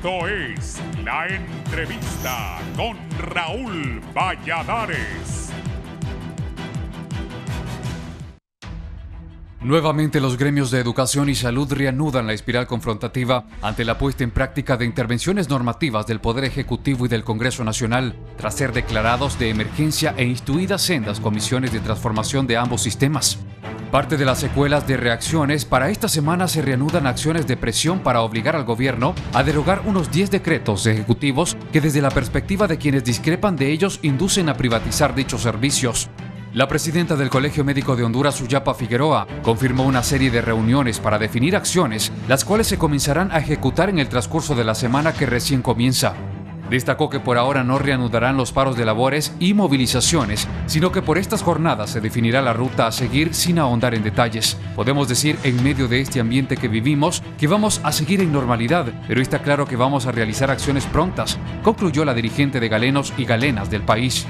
Esto es La Entrevista con Raúl Valladares. Nuevamente los gremios de educación y salud reanudan la espiral confrontativa ante la puesta en práctica de intervenciones normativas del Poder Ejecutivo y del Congreso Nacional, tras ser declarados de emergencia e instituidas sendas comisiones de transformación de ambos sistemas. Parte de las secuelas de reacciones, para esta semana se reanudan acciones de presión para obligar al gobierno a derogar unos 10 decretos ejecutivos que desde la perspectiva de quienes discrepan de ellos inducen a privatizar dichos servicios. La presidenta del Colegio Médico de Honduras, Ullapa Figueroa, confirmó una serie de reuniones para definir acciones, las cuales se comenzarán a ejecutar en el transcurso de la semana que recién comienza. Destacó que por ahora no reanudarán los paros de labores y movilizaciones, sino que por estas jornadas se definirá la ruta a seguir sin ahondar en detalles. Podemos decir, en medio de este ambiente que vivimos, que vamos a seguir en normalidad, pero está claro que vamos a realizar acciones prontas, concluyó la dirigente de galenos y galenas del país.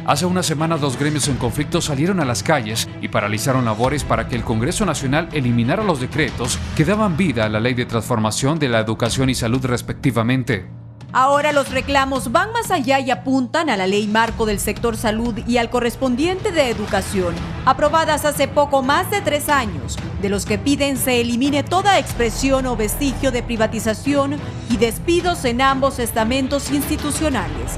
Hace unas semanas los gremios en conflicto salieron a las calles y paralizaron labores para que el Congreso Nacional eliminara los decretos que daban vida a la Ley de Transformación de la Educación y Salud respectivamente. Ahora los reclamos van más allá y apuntan a la Ley Marco del Sector Salud y al correspondiente de Educación, aprobadas hace poco más de 3 años, de los que piden se elimine toda expresión o vestigio de privatización y despidos en ambos estamentos institucionales.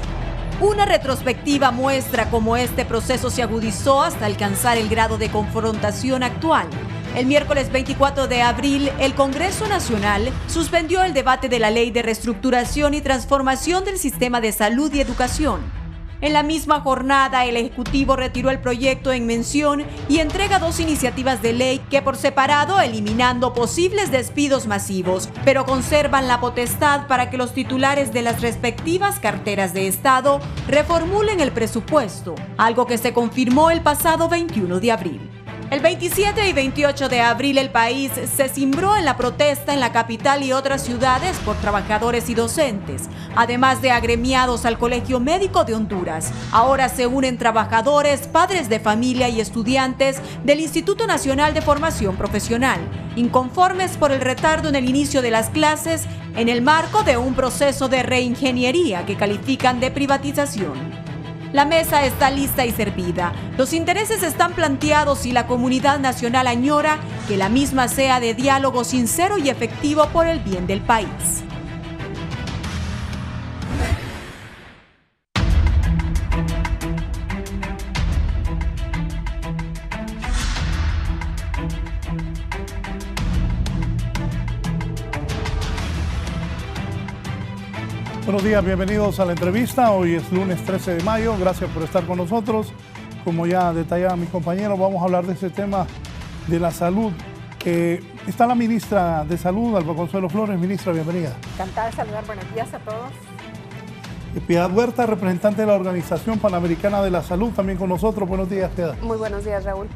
Una retrospectiva muestra cómo este proceso se agudizó hasta alcanzar el grado de confrontación actual. El miércoles 24 de abril, el Congreso Nacional suspendió el debate de la Ley de Reestructuración y Transformación del Sistema de Salud y Educación. En la misma jornada, el Ejecutivo retiró el proyecto en mención y entrega 2 iniciativas de ley que por separado eliminando posibles despidos masivos, pero conservan la potestad para que los titulares de las respectivas carteras de Estado reformulen el presupuesto, algo que se confirmó el pasado 21 de abril. El 27 y 28 de abril el país se cimbró en la protesta en la capital y otras ciudades por trabajadores y docentes, además de agremiados al Colegio Médico de Honduras. Ahora se unen trabajadores, padres de familia y estudiantes del Instituto Nacional de Formación Profesional, inconformes por el retardo en el inicio de las clases en el marco de un proceso de reingeniería que califican de privatización. La mesa está lista y servida. Los intereses están planteados y la comunidad nacional añora que la misma sea de diálogo sincero y efectivo por el bien del país. Buenos días, bienvenidos a la entrevista. Hoy es lunes 13 de mayo. Gracias por estar con nosotros. Como ya detallaba mis compañeros, vamos a hablar de este tema de la salud. Está la ministra de Salud, Alba Consuelo Flores. Ministra, bienvenida. Encantada de saludar. Buenos días a todos. Piedad Huerta, representante de la Organización Panamericana de la Salud, también con nosotros. Buenos días, Piedad. Muy buenos días, Raúl.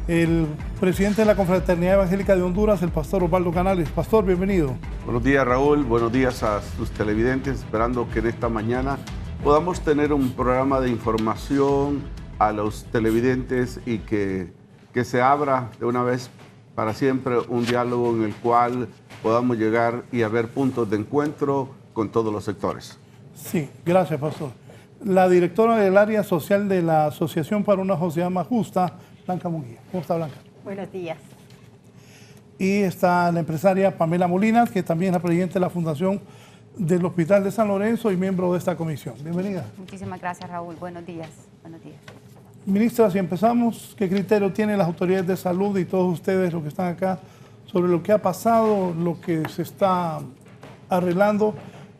El presidente de la Confraternidad Evangélica de Honduras, el pastor Osvaldo Canales. Pastor, bienvenido. Buenos días, Raúl. Buenos días a sus televidentes. Esperando que en esta mañana podamos tener un programa de información a los televidentes y que se abra de una vez para siempre un diálogo en el cual podamos llegar y haber puntos de encuentro con todos los sectores. Sí, gracias, pastor. La directora del área social de la Asociación para una Sociedad Más Justa, Blanca Munguía. ¿Cómo está, Blanca? Buenos días. Y está la empresaria Pamela Molina, que también es la presidenta de la Fundación del Hospital de San Lorenzo y miembro de esta comisión. Bienvenida. Muchísimas gracias, Raúl. Buenos días. Buenos días. Ministra, si empezamos, ¿qué criterio tienen las autoridades de salud y todos ustedes los que están acá sobre lo que ha pasado, lo que se está arreglando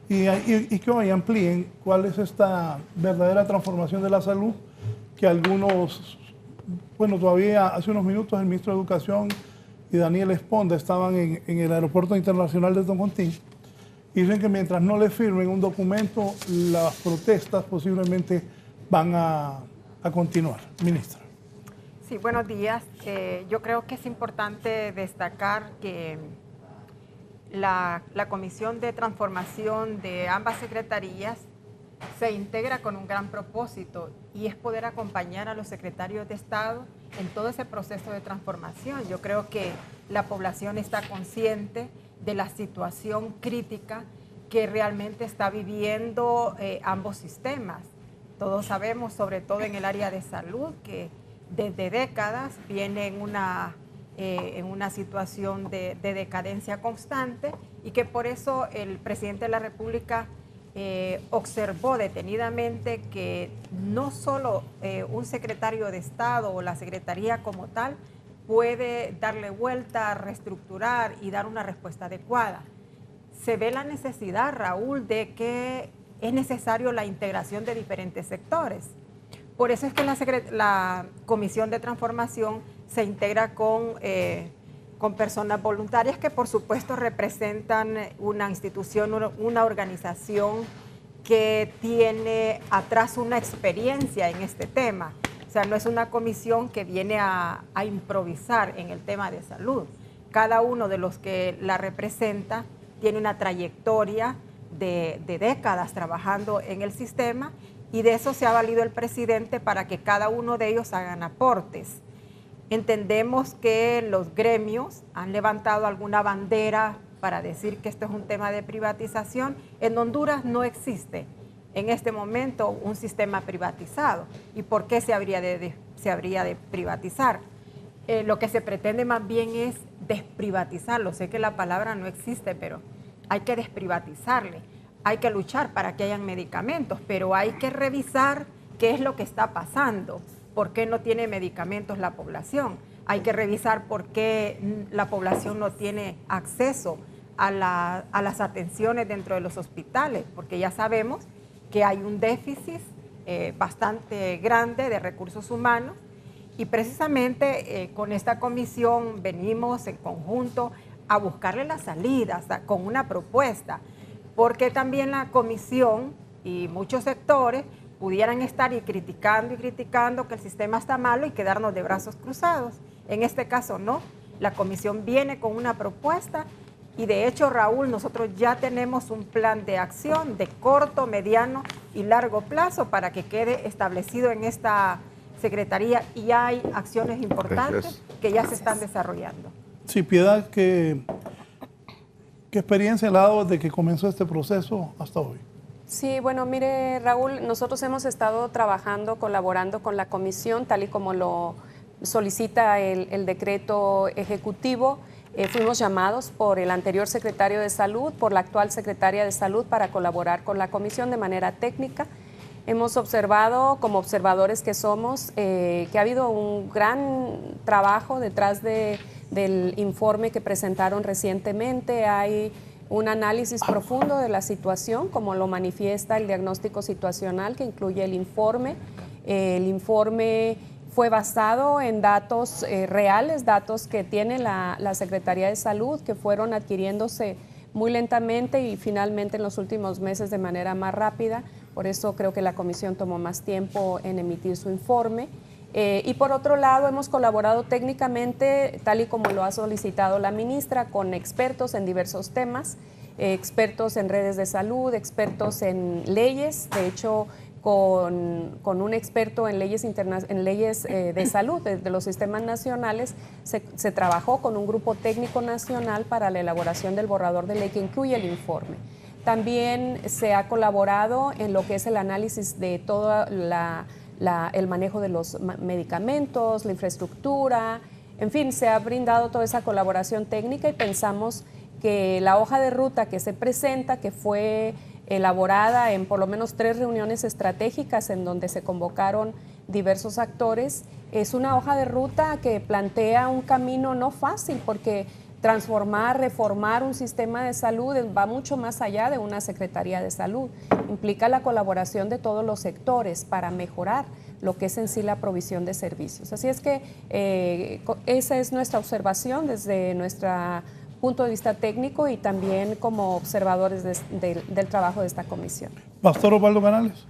y que hoy amplíen cuál es esta verdadera transformación de la salud que algunos... Bueno, todavía hace unos minutos el ministro de Educación y Daniel Esponda estaban en el Aeropuerto Internacional de Toncontín y dicen que mientras no le firmen un documento, las protestas posiblemente van a continuar. Ministra. Sí, buenos días. Yo creo que es importante destacar que la Comisión de Transformación de ambas secretarías se integra con un gran propósito y es poder acompañar a los secretarios de Estado en todo ese proceso de transformación. Yo creo que la población está consciente de la situación crítica que realmente está viviendo ambos sistemas. Todos sabemos, sobre todo en el área de salud, que desde décadas viene en una situación de decadencia constante y que por eso el presidente de la República observó detenidamente que no solo un secretario de Estado o la Secretaría como tal puede darle vuelta, reestructurar y dar una respuesta adecuada. Se ve la necesidad, Raúl, de que es necesario la integración de diferentes sectores. Por eso es que la Comisión de Transformación se integra con personas voluntarias que por supuesto representan una institución, una organización que tiene atrás una experiencia en este tema. O sea, no es una comisión que viene a improvisar en el tema de salud. Cada uno de los que la representa tiene una trayectoria de décadas trabajando en el sistema y de eso se ha valido el presidente para que cada uno de ellos hagan aportes. Entendemos que los gremios han levantado alguna bandera para decir que esto es un tema de privatización. En Honduras no existe en este momento un sistema privatizado. ¿Y por qué se habría de privatizar? Lo que se pretende más bien es desprivatizarlo. Sé que la palabra no existe, pero hay que desprivatizarle. Hay que luchar para que hayan medicamentos, pero hay que revisar qué es lo que está pasando. ¿Por qué no tiene medicamentos la población? Hay que revisar por qué la población no tiene acceso a las atenciones dentro de los hospitales, porque ya sabemos que hay un déficit bastante grande de recursos humanos y precisamente con esta comisión venimos en conjunto a buscarle las salidas con una propuesta, porque también la comisión y muchos sectores pudieran estar criticando que el sistema está malo y quedarnos de brazos cruzados. En este caso no, la comisión viene con una propuesta y de hecho, Raúl, nosotros ya tenemos un plan de acción de corto, mediano y largo plazo para que quede establecido en esta secretaría y ya hay acciones importantes que ya se están desarrollando. Sí, Piedad, ¿qué experiencia le ha dado desde que comenzó este proceso hasta hoy? Sí, bueno, mire, Raúl, nosotros hemos estado trabajando, colaborando con la comisión, tal y como lo solicita el decreto ejecutivo. Fuimos llamados por el anterior secretario de Salud, por la actual secretaria de Salud, para colaborar con la comisión de manera técnica. Hemos observado, como observadores que somos, que ha habido un gran trabajo detrás del informe que presentaron recientemente. Hay un análisis profundo de la situación, como lo manifiesta el diagnóstico situacional que incluye el informe. El informe fue basado en datos reales, datos que tiene la Secretaría de Salud, que fueron adquiriéndose muy lentamente y finalmente en los últimos meses de manera más rápida. Por eso creo que la comisión tomó más tiempo en emitir su informe. Y por otro lado, hemos colaborado técnicamente, tal y como lo ha solicitado la ministra, con expertos en diversos temas, expertos en redes de salud, expertos en leyes. De hecho, con un experto en leyes de salud de los sistemas nacionales, se trabajó con un grupo técnico nacional para la elaboración del borrador de ley que incluye el informe. También se ha colaborado en lo que es el análisis de todo el manejo de los medicamentos, la infraestructura, en fin, se ha brindado toda esa colaboración técnica y pensamos que la hoja de ruta que se presenta, que fue elaborada en por lo menos 3 reuniones estratégicas en donde se convocaron diversos actores, es una hoja de ruta que plantea un camino no fácil porque transformar, reformar un sistema de salud va mucho más allá de una Secretaría de Salud. Implica la colaboración de todos los sectores para mejorar lo que es en sí la provisión de servicios. Así es que esa es nuestra observación desde nuestro punto de vista técnico y también como observadores del trabajo de esta comisión. Pastor Osvaldo Canales.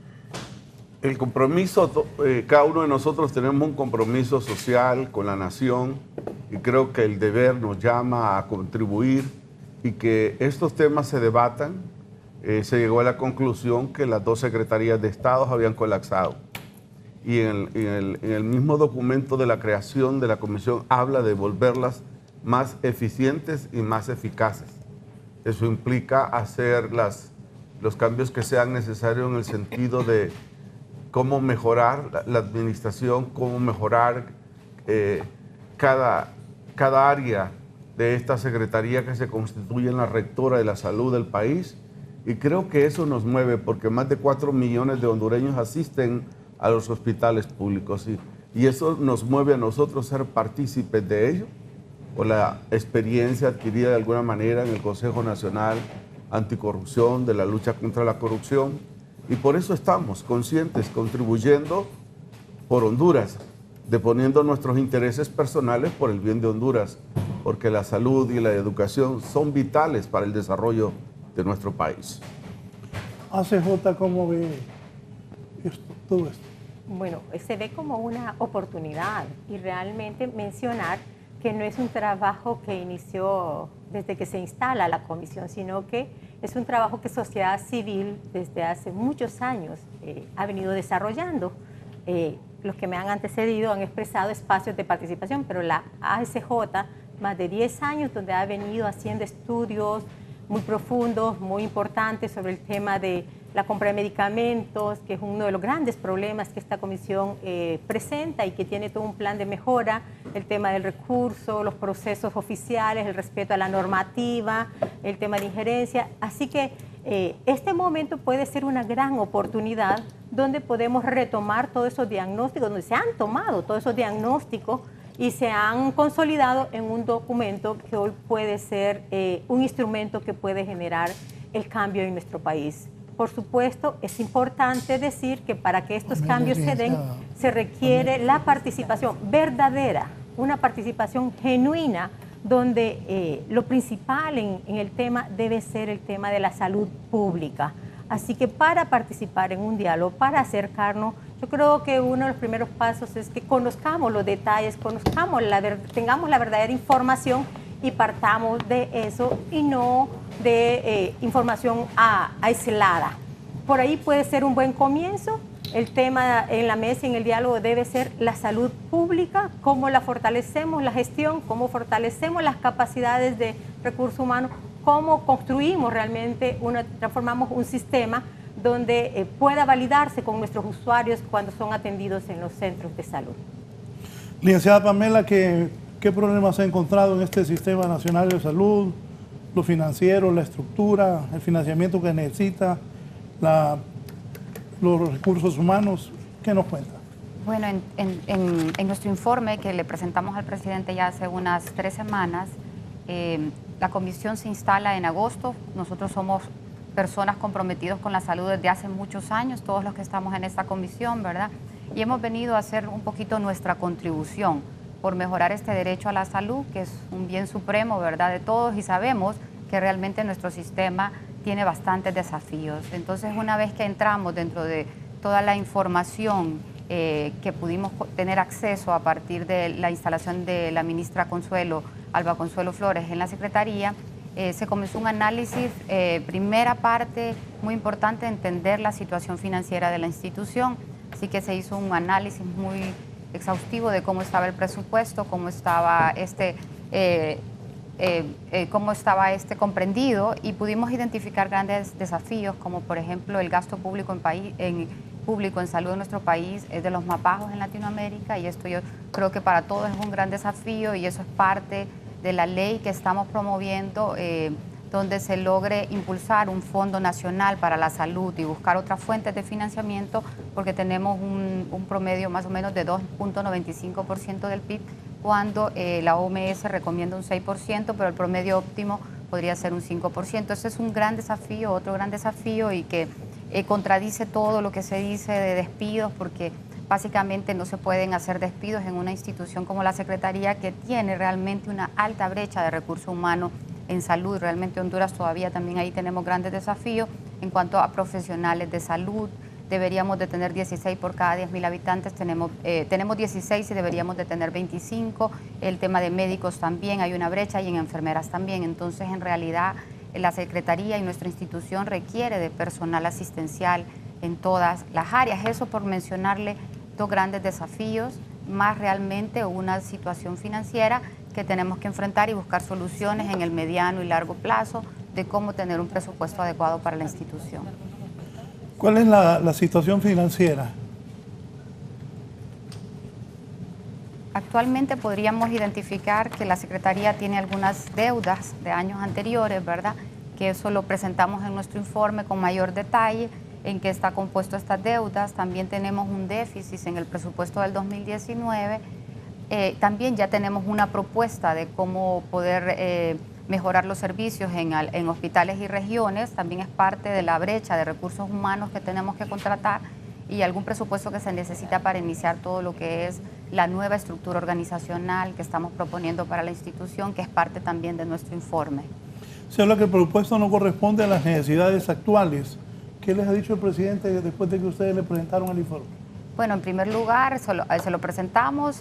El compromiso, cada uno de nosotros tenemos un compromiso social con la nación y creo que el deber nos llama a contribuir y que estos temas se debatan. Se llegó a la conclusión que las 2 secretarías de Estado habían colapsado y en el mismo documento de la creación de la comisión habla de volverlas más eficientes y más eficaces. Eso implica hacer las los cambios que sean necesarios en el sentido de cómo mejorar la administración, cómo mejorar cada área de esta secretaría que se constituye en la rectora de la salud del país. Y creo que eso nos mueve porque más de 4 millones de hondureños asisten a los hospitales públicos y eso nos mueve a nosotros ser partícipes de ello por la experiencia adquirida de alguna manera en el Consejo Nacional Anticorrupción, de la lucha contra la corrupción, y por eso estamos conscientes, contribuyendo por Honduras, deponiendo nuestros intereses personales por el bien de Honduras, porque la salud y la educación son vitales para el desarrollo de nuestro país. ACJ, ¿cómo ve todo esto? Bueno, se ve como una oportunidad y realmente mencionar que no es un trabajo que inició desde que se instala la comisión, sino que es un trabajo que sociedad civil desde hace muchos años ha venido desarrollando. Los que me han antecedido han expresado espacios de participación, pero la ASJ, más de 10 años donde ha venido haciendo estudios muy profundos, muy importantes sobre el tema de la compra de medicamentos, que es uno de los grandes problemas que esta comisión presenta y que tiene todo un plan de mejora, el tema del recurso, los procesos oficiales, el respeto a la normativa, el tema de injerencia. Así que este momento puede ser una gran oportunidad donde podemos retomar todos esos diagnósticos, donde se han tomado todos esos diagnósticos y se han consolidado en un documento que hoy puede ser un instrumento que puede generar el cambio en nuestro país. Por supuesto, es importante decir que para que estos cambios se den, se requiere la participación verdadera, una participación genuina, donde lo principal en el tema debe ser el tema de la salud pública. Así que para participar en un diálogo, para acercarnos, yo creo que uno de los primeros pasos es que conozcamos los detalles, tengamos la verdadera información y partamos de eso y no de información aislada. Por ahí puede ser un buen comienzo. El tema en la mesa y en el diálogo debe ser la salud pública, cómo la fortalecemos, la gestión, cómo fortalecemos las capacidades de recursos humanos, cómo construimos realmente, transformamos un sistema donde pueda validarse con nuestros usuarios cuando son atendidos en los centros de salud. Licenciada Pamela, ¿qué problemas ha encontrado en este Sistema Nacional de Salud? Lo financiero, la estructura, el financiamiento que necesita, los recursos humanos. ¿Qué nos cuenta? Bueno, en nuestro informe que le presentamos al presidente ya hace unas 3 semanas, la comisión se instala en agosto. Nosotros somos personas comprometidas con la salud desde hace muchos años, todos los que estamos en esta comisión, ¿verdad? Y hemos venido a hacer un poquito nuestra contribución por mejorar este derecho a la salud, que es un bien supremo, ¿verdad?, de todos, y sabemos que realmente nuestro sistema tiene bastantes desafíos. Entonces, una vez que entramos dentro de toda la información que pudimos tener acceso a partir de la instalación de la ministra Alba Consuelo Flores en la Secretaría, se comenzó un análisis, primera parte muy importante, entender la situación financiera de la institución, así que se hizo un análisis muy exhaustivo de cómo estaba el presupuesto, cómo estaba comprendido, y pudimos identificar grandes desafíos, como por ejemplo el gasto público en salud en nuestro país es de los más bajos en Latinoamérica, y esto yo creo que para todos es un gran desafío, y eso es parte de la ley que estamos promoviendo, donde se logre impulsar un fondo nacional para la salud y buscar otras fuentes de financiamiento, porque tenemos un promedio más o menos de 2.95% del PIB, cuando la OMS recomienda un 6%, pero el promedio óptimo podría ser un 5%. Ese es un gran desafío, otro gran desafío, y que contradice todo lo que se dice de despidos, porque básicamente no se pueden hacer despidos en una institución como la Secretaría, que tiene realmente una alta brecha de recursos humanos en salud. Realmente Honduras todavía también ahí tenemos grandes desafíos en cuanto a profesionales de salud. Deberíamos de tener 16 por cada 10.000 habitantes, tenemos 16 y deberíamos de tener 25. El tema de médicos también, hay una brecha, y en enfermeras también. Entonces, en realidad, la Secretaría y nuestra institución requiere de personal asistencial en todas las áreas. Eso por mencionarle 2 grandes desafíos, más realmente una situación financiera que tenemos que enfrentar y buscar soluciones en el mediano y largo plazo, de cómo tener un presupuesto adecuado para la institución. ¿Cuál es la situación financiera? Actualmente podríamos identificar que la Secretaría tiene algunas deudas de años anteriores, ¿verdad? Que eso lo presentamos en nuestro informe con mayor detalle, en qué está compuesto estas deudas. También tenemos un déficit en el presupuesto del 2019. También ya tenemos una propuesta de cómo poder mejorar los servicios en hospitales y regiones. También es parte de la brecha de recursos humanos que tenemos que contratar y algún presupuesto que se necesita para iniciar todo lo que es la nueva estructura organizacional que estamos proponiendo para la institución, que es parte también de nuestro informe. Se habla que el presupuesto no corresponde a las necesidades actuales. ¿Qué les ha dicho el presidente después de que ustedes le presentaron el informe? Bueno, en primer lugar, se lo presentamos,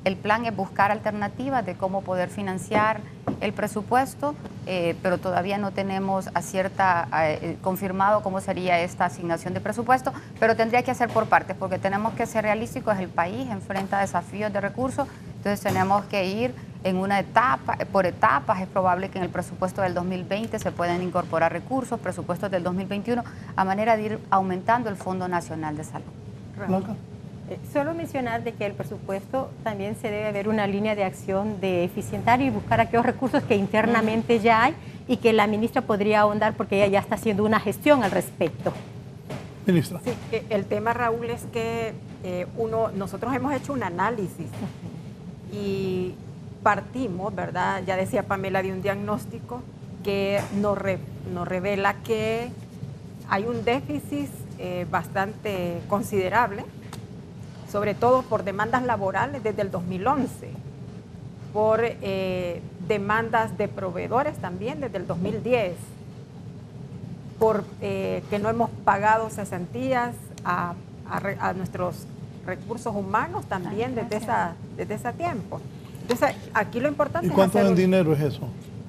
el plan es buscar alternativas de cómo poder financiar el presupuesto, pero todavía no tenemos confirmado cómo sería esta asignación de presupuesto, pero tendría que hacer por partes, porque tenemos que ser realísticos. El país enfrenta desafíos de recursos, entonces tenemos que ir en una etapa, por etapas. Es probable que en el presupuesto del 2020 se puedan incorporar recursos, presupuestos del 2021, a manera de ir aumentando el Fondo Nacional de Salud. Blanca. Solo mencionar de que el presupuesto también se debe ver una línea de acción de eficientar y buscar aquellos recursos que internamente ya hay y que la ministra podría ahondar porque ella ya está haciendo una gestión al respecto. Ministra. Sí, el tema, Raúl, es que nosotros hemos hecho un análisis y partimos, ¿verdad? Ya decía Pamela, de un diagnóstico que nos revela que hay un déficit bastante considerable, sobre todo por demandas laborales desde el 2011, por demandas de proveedores también desde el 2010, por que no hemos pagado cesantías a nuestros recursos humanos también desde ese tiempo. Entonces, aquí lo importante ¿Y cuánto en dinero es eso?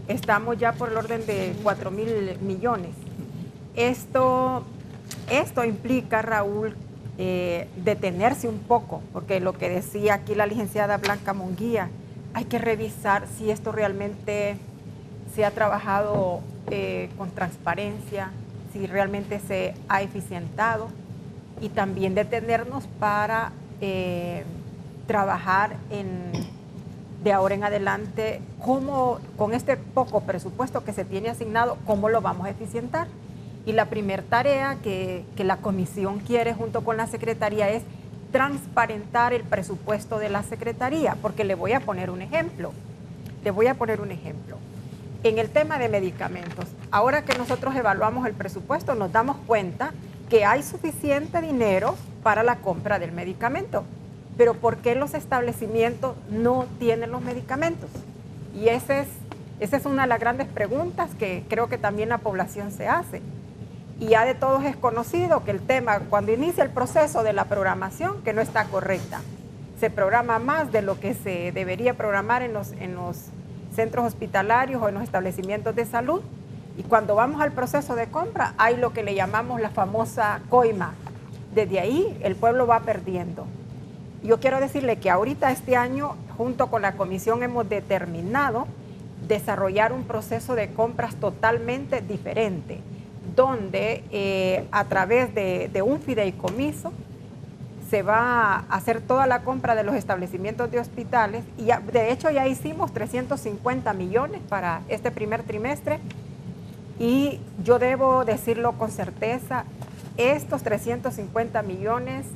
Estamos ya por el orden de 4.000 millones. Esto implica, Raúl, detenerse un poco, porque lo que decía aquí la licenciada Blanca Munguía, hay que revisar si esto realmente se ha trabajado con transparencia, si realmente se ha eficientado, y también detenernos para trabajar de ahora en adelante cómo, con este poco presupuesto que se tiene asignado, cómo lo vamos a eficientar. Y la primera tarea que la comisión quiere junto con la Secretaría es transparentar el presupuesto de la Secretaría, porque le voy a poner un ejemplo. En el tema de medicamentos, ahora que nosotros evaluamos el presupuesto, nos damos cuenta que hay suficiente dinero para la compra del medicamento, pero ¿por qué los establecimientos no tienen los medicamentos? Y esa es una de las grandes preguntas que creo que también la población se hace. Y ya de todos es conocido que el tema, cuando inicia el proceso de la programación, que no está correcta. Se programa más de lo que se debería programar en los centros hospitalarios o en los establecimientos de salud. Y cuando vamos al proceso de compra, hay lo que le llamamos la famosa coima. Desde ahí el pueblo va perdiendo. Yo quiero decirle que ahorita este año, junto con la comisión, hemos determinado desarrollar un proceso de compras totalmente diferente, donde a través de un fideicomiso se va a hacer toda la compra de los establecimientos de hospitales y de hecho ya hicimos 350 millones para este primer trimestre y yo debo decirlo con certeza, estos 350 millones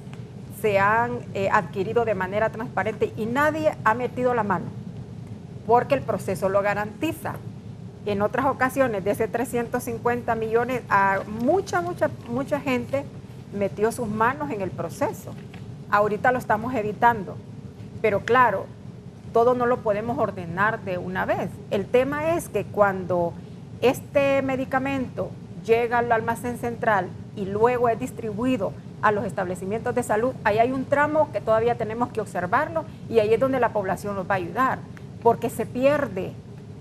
se han adquirido de manera transparente y nadie ha metido la mano porque el proceso lo garantiza. En otras ocasiones, de ese 350 millones, mucha gente metió sus manos en el proceso. Ahorita lo estamos evitando. Pero claro, todo no lo podemos ordenar de una vez. El tema es que cuando este medicamento llega al almacén central y luego es distribuido a los establecimientos de salud, ahí hay un tramo que todavía tenemos que observarlo y ahí es donde la población nos va a ayudar, porque se pierde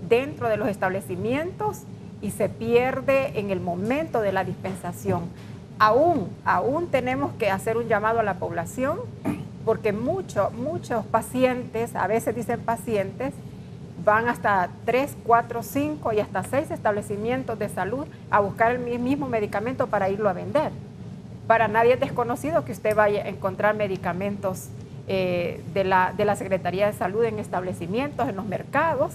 dentro de los establecimientos y se pierde en el momento de la dispensación. Aún tenemos que hacer un llamado a la población porque muchos pacientes, a veces dicen pacientes, van hasta 3, 4, 5 y hasta 6 establecimientos de salud a buscar el mismo medicamento para irlo a vender. Para nadie es desconocido que usted vaya a encontrar medicamentos de la Secretaría de Salud en establecimientos, en los mercados.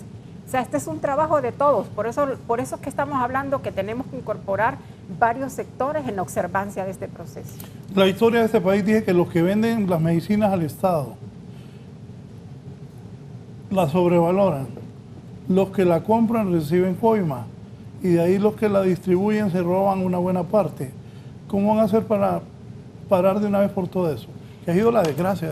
O sea, este es un trabajo de todos. Por eso es que estamos hablando que tenemos que incorporar varios sectores en la observancia de este proceso. La historia de este país dice que los que venden las medicinas al Estado la sobrevaloran. Los que la compran reciben coima y de ahí los que la distribuyen se roban una buena parte. ¿Cómo van a hacer para parar de una vez por todo eso? Que ha sido la desgracia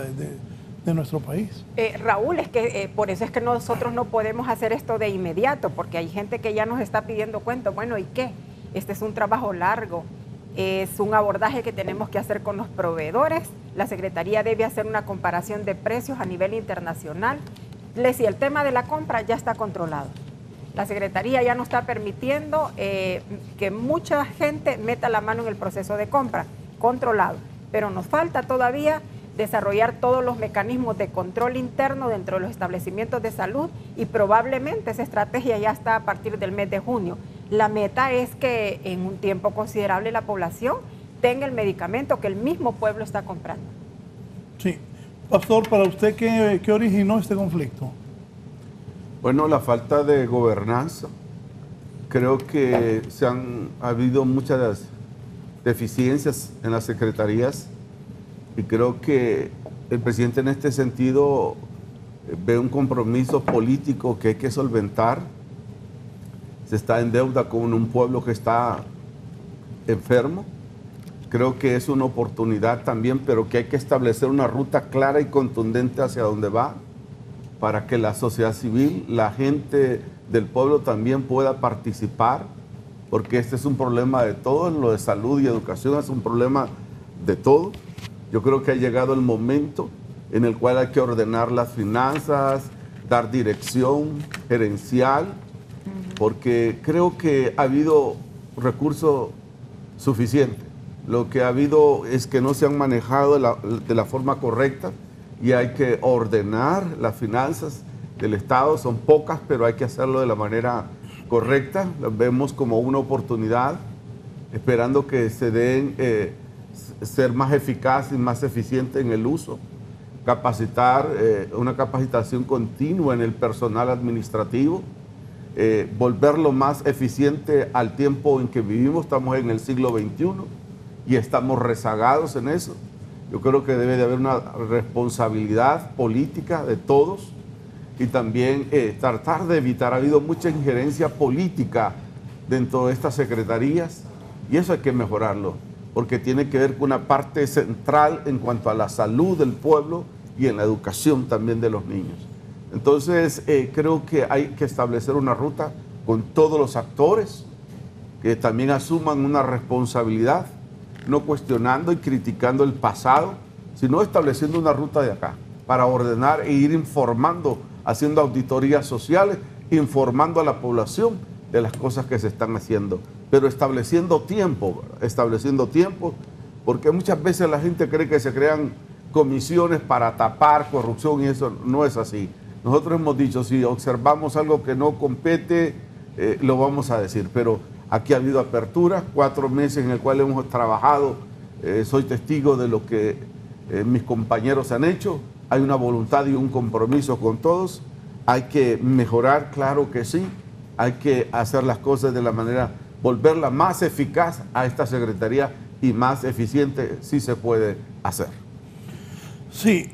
de nuestro país. Raúl, es que por eso es que nosotros no podemos hacer esto de inmediato, porque hay gente que ya nos está pidiendo cuentos. Bueno, ¿y qué? Este es un trabajo largo, es un abordaje que tenemos que hacer con los proveedores. La Secretaría debe hacer una comparación de precios a nivel internacional. Y el tema de la compra ya está controlado. La Secretaría ya no está permitiendo que mucha gente meta la mano en el proceso de compra, controlado. Pero nos falta todavía desarrollar todos los mecanismos de control interno dentro de los establecimientos de salud y probablemente esa estrategia ya está a partir del mes de junio. La meta es que en un tiempo considerable la población tenga el medicamento que el mismo pueblo está comprando. Sí. Pastor, para usted, ¿qué originó este conflicto? Bueno, la falta de gobernanza. Creo que ha habido muchas deficiencias en las secretarías y creo que el presidente en este sentido ve un compromiso político que hay que solventar. Se está en deuda con un pueblo que está enfermo. Creo que es una oportunidad también, pero que hay que establecer una ruta clara y contundente hacia dónde va, para que la sociedad civil, la gente del pueblo también pueda participar, porque este es un problema de todos, lo de salud y educación es un problema de todos. Yo creo que ha llegado el momento en el cual hay que ordenar las finanzas, dar dirección gerencial, porque creo que ha habido recursos suficientes. Lo que ha habido es que no se han manejado de la forma correcta y hay que ordenar las finanzas del Estado. Son pocas, pero hay que hacerlo de la manera correcta. Las vemos como una oportunidad, esperando que se den, ser más eficaz y más eficiente en el uso. Capacitar, una capacitación continua en el personal administrativo. Volverlo más eficiente al tiempo en que vivimos. Estamos en el siglo XXI. Y estamos rezagados en eso. Yo creo que debe de haber una responsabilidad política de todos y también tratar de evitar. Ha habido mucha injerencia política dentro de estas secretarías y eso hay que mejorarlo, porque tiene que ver con una parte central en cuanto a la salud del pueblo y en la educación también de los niños. Entonces, creo que hay que establecer una ruta con todos los actores que también asuman una responsabilidad, no cuestionando y criticando el pasado, sino estableciendo una ruta de acá para ordenar e ir informando, haciendo auditorías sociales, informando a la población de las cosas que se están haciendo, pero estableciendo tiempo, porque muchas veces la gente cree que se crean comisiones para tapar corrupción y eso no es así. Nosotros hemos dicho, si observamos algo que no compete, lo vamos a decir, pero aquí ha habido apertura, 4 meses en el cual hemos trabajado, soy testigo de lo que mis compañeros han hecho, hay una voluntad y un compromiso con todos, hay que mejorar, claro que sí, hay que hacer las cosas de la manera, volverla más eficaz a esta secretaría y más eficiente, sí se puede hacer. Sí,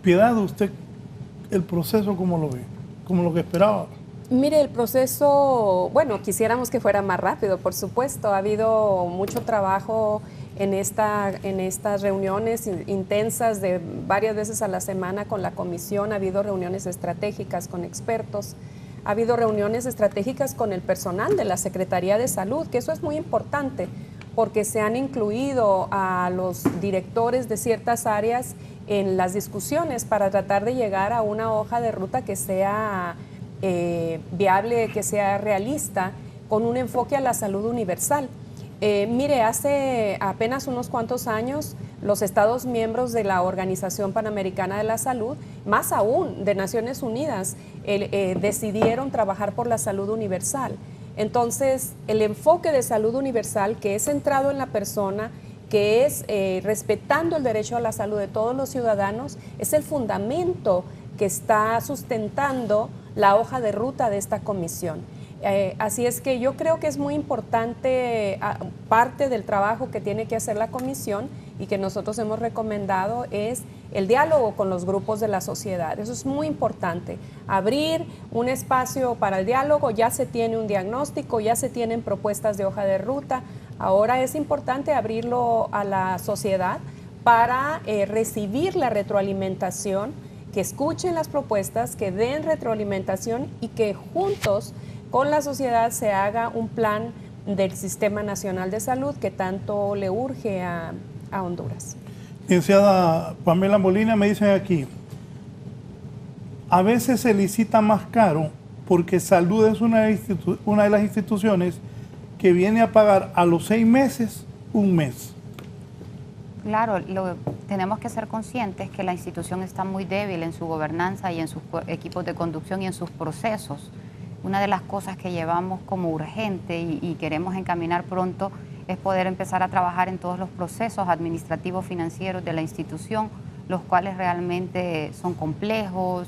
Piedad, usted, el proceso, ¿cómo lo ve? ¿Como lo que esperaba? Mire, el proceso, bueno, quisiéramos que fuera más rápido, por supuesto. Ha habido mucho trabajo en estas reuniones intensas de varias veces a la semana con la comisión. Ha habido reuniones estratégicas con expertos. Ha habido reuniones estratégicas con el personal de la Secretaría de Salud, que eso es muy importante, porque se han incluido a los directores de ciertas áreas en las discusiones para tratar de llegar a una hoja de ruta que sea viable, que sea realista, con un enfoque a la salud universal. Mire, hace apenas unos cuantos años los Estados miembros de la Organización Panamericana de la Salud, más aún de Naciones Unidas, decidieron trabajar por la salud universal. Entonces, el enfoque de salud universal, que es centrado en la persona, que es respetando el derecho a la salud de todos los ciudadanos, es el fundamento que está sustentando la hoja de ruta de esta comisión. Así es que yo creo que es muy importante, parte del trabajo que tiene que hacer la comisión y que nosotros hemos recomendado es el diálogo con los grupos de la sociedad. Eso es muy importante, abrir un espacio para el diálogo. Ya se tiene un diagnóstico, ya se tienen propuestas de hoja de ruta. Ahora es importante abrirlo a la sociedad para recibir la retroalimentación, que escuchen las propuestas, que den retroalimentación y que juntos con la sociedad se haga un plan del Sistema Nacional de Salud que tanto le urge a Honduras. Licenciada Pamela Molina, me dicen aquí, a veces se licita más caro porque Salud es una de las instituciones que viene a pagar a los 6 meses un mes. Claro, tenemos que ser conscientes que la institución está muy débil en su gobernanza y en sus equipos de conducción y en sus procesos. Una de las cosas que llevamos como urgente y queremos encaminar pronto es poder empezar a trabajar en todos los procesos administrativos financieros de la institución, los cuales realmente son complejos,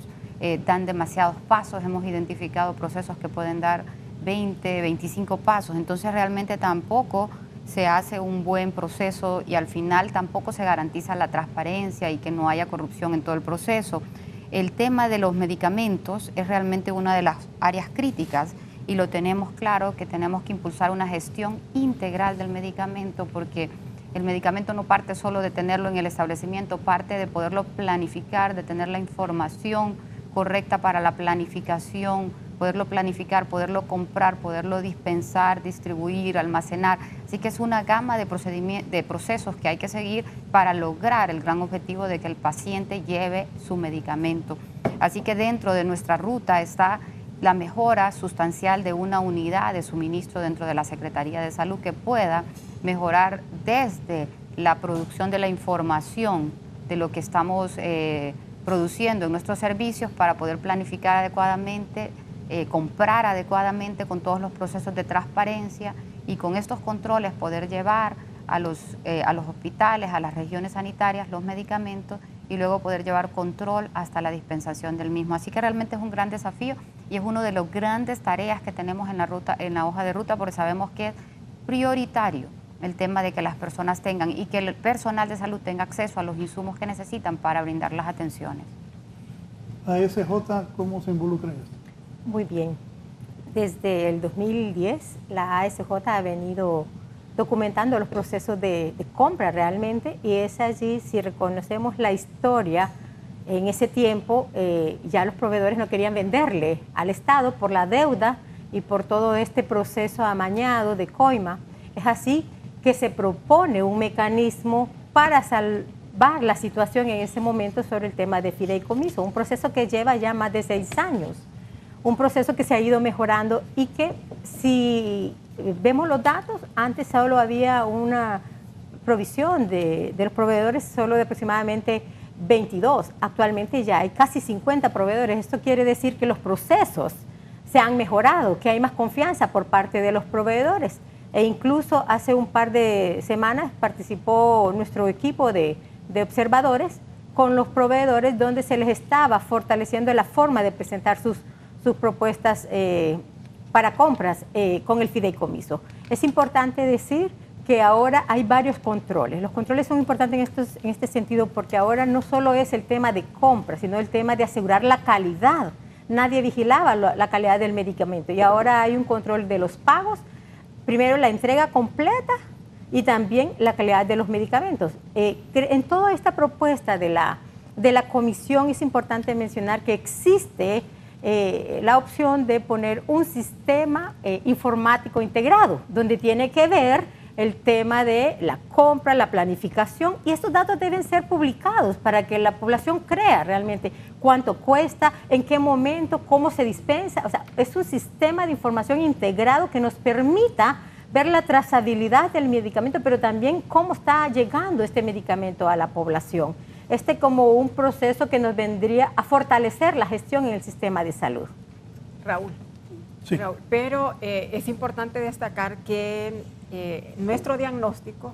dan demasiados pasos. Hemos identificado procesos que pueden dar 20, 25 pasos, entonces realmente tampoco se hace un buen proceso y al final tampoco se garantiza la transparencia y que no haya corrupción en todo el proceso. El tema de los medicamentos es realmente una de las áreas críticas y lo tenemos claro que tenemos que impulsar una gestión integral del medicamento, porque el medicamento no parte solo de tenerlo en el establecimiento, parte de poderlo planificar, de tener la información correcta para la planificación, poderlo planificar, poderlo comprar, poderlo dispensar, distribuir, almacenar. Así que es una gama de procesos que hay que seguir para lograr el gran objetivo de que el paciente lleve su medicamento. Así que dentro de nuestra ruta está la mejora sustancial de una unidad de suministro dentro de la Secretaría de Salud que pueda mejorar desde la producción de la información de lo que estamos produciendo en nuestros servicios para poder planificar adecuadamente, comprar adecuadamente con todos los procesos de transparencia y con estos controles poder llevar a los hospitales, a las regiones sanitarias los medicamentos y luego poder llevar control hasta la dispensación del mismo. Así que realmente es un gran desafío y es una de las grandes tareas que tenemos en la hoja de ruta, porque sabemos que es prioritario el tema de que las personas tengan y que el personal de salud tenga acceso a los insumos que necesitan para brindar las atenciones. ASJ, ¿cómo se involucra en esto? Muy bien. Desde el 2010, la ASJ ha venido documentando los procesos de compra realmente, y es allí, si reconocemos la historia, en ese tiempo ya los proveedores no querían venderle al Estado por la deuda y por todo este proceso amañado de coima. Es así que se propone un mecanismo para salvar la situación en ese momento sobre el tema de fideicomiso, un proceso que lleva ya más de 6 años, un proceso que se ha ido mejorando y que si vemos los datos, antes solo había una provisión de los proveedores solo de aproximadamente 22, actualmente ya hay casi 50 proveedores. Esto quiere decir que los procesos se han mejorado, que hay más confianza por parte de los proveedores. E incluso hace un par de semanas participó nuestro equipo de observadores con los proveedores, donde se les estaba fortaleciendo la forma de presentar sus propuestas para compras con el fideicomiso. Es importante decir que ahora hay varios controles. Los controles son importantes en este sentido porque ahora no solo es el tema de compra, sino el tema de asegurar la calidad. Nadie vigilaba la calidad del medicamento y ahora hay un control de los pagos. Primero, la entrega completa y también la calidad de los medicamentos. En toda esta propuesta de la comisión es importante mencionar que existe la opción de poner un sistema informático integrado, donde tiene que ver el tema de la compra, la planificación, y estos datos deben ser publicados para que la población crea realmente cuánto cuesta, en qué momento, cómo se dispensa. O sea, es un sistema de información integrado que nos permita ver la trazabilidad del medicamento, pero también cómo está llegando este medicamento a la población. Como un proceso que nos vendría a fortalecer la gestión en el sistema de salud. Raúl. Sí. Raúl, pero es importante destacar que nuestro diagnóstico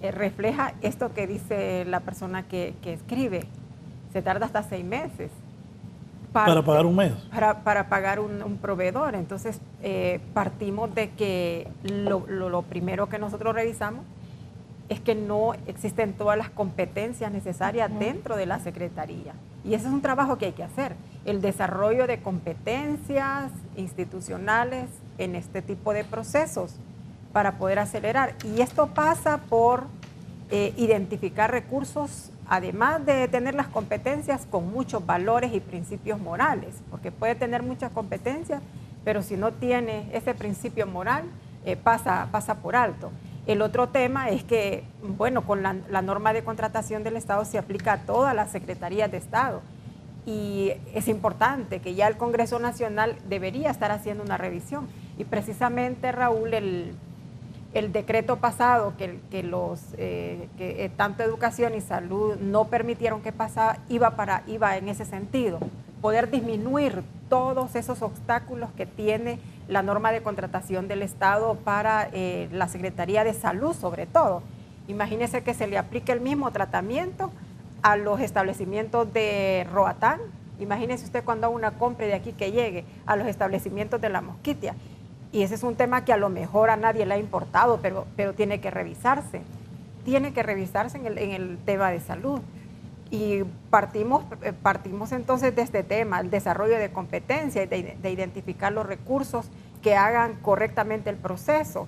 refleja esto que dice la persona que escribe. Se tarda hasta 6 meses. Para pagar un mes. Para pagar un proveedor. Entonces, partimos de que lo primero que nosotros revisamos es que no existen todas las competencias necesarias dentro de la Secretaría. Y ese es un trabajo que hay que hacer, el desarrollo de competencias institucionales en este tipo de procesos para poder acelerar. Y esto pasa por identificar recursos, además de tener las competencias con muchos valores y principios morales, porque puede tener muchas competencias, pero si no tiene ese principio moral, pasa por alto. El otro tema es que, bueno, con la norma de contratación del Estado se aplica a todas las secretarías de Estado y es importante que ya el Congreso Nacional debería estar haciendo una revisión. Y precisamente, Raúl, el decreto pasado que tanto Educación y Salud no permitieron que pasara, iba en ese sentido, poder disminuir todos esos obstáculos que tiene la norma de contratación del Estado para la Secretaría de Salud, sobre todo. Imagínese que se le aplique el mismo tratamiento a los establecimientos de Roatán. Imagínese usted cuando haga una compra de aquí que llegue a los establecimientos de La Mosquitia. Y ese es un tema que a lo mejor a nadie le ha importado, pero tiene que revisarse. Tiene que revisarse en el tema de salud. Y partimos entonces de este tema, el desarrollo de competencias, de identificar los recursos que hagan correctamente el proceso,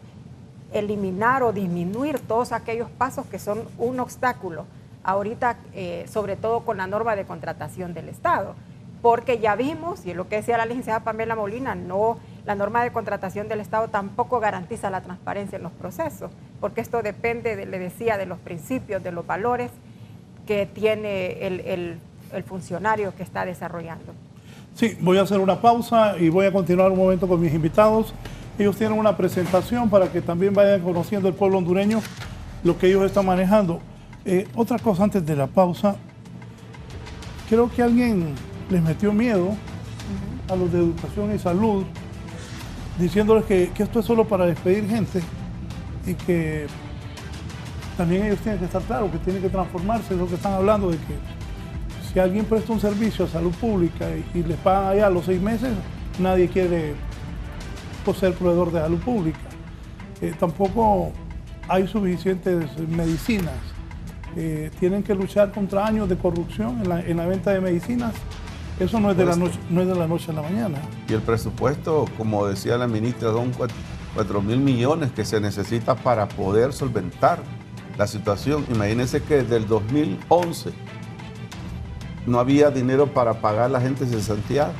eliminar o disminuir todos aquellos pasos que son un obstáculo, ahorita sobre todo con la norma de contratación del Estado, porque ya vimos, y es lo que decía la licenciada Pamela Molina, la norma de contratación del Estado tampoco garantiza la transparencia en los procesos, porque esto depende, le decía, de los principios, de los valores que tiene el funcionario que está desarrollando. Sí, voy a hacer una pausa y voy a continuar un momento con mis invitados. Ellos tienen una presentación para que también vayan conociendo el pueblo hondureño, lo que ellos están manejando. Otra cosa antes de la pausa, creo que alguien les metió miedo a los de Educación y Salud, diciéndoles que esto es solo para despedir gente y que también ellos tienen que estar claros que tienen que transformarse. Es lo que están hablando de que si alguien presta un servicio a salud pública y les pagan allá a los 6 meses, nadie quiere ser proveedor de salud pública. Tampoco hay suficientes medicinas. Tienen que luchar contra años de corrupción en la venta de medicinas. Eso no es de la noche a la mañana. Y el presupuesto, como decía la ministra, son 4.000 millones que se necesita para poder solventar la situación. Imagínense que desde el 2011 no había dinero para pagar a la gente de Santiago.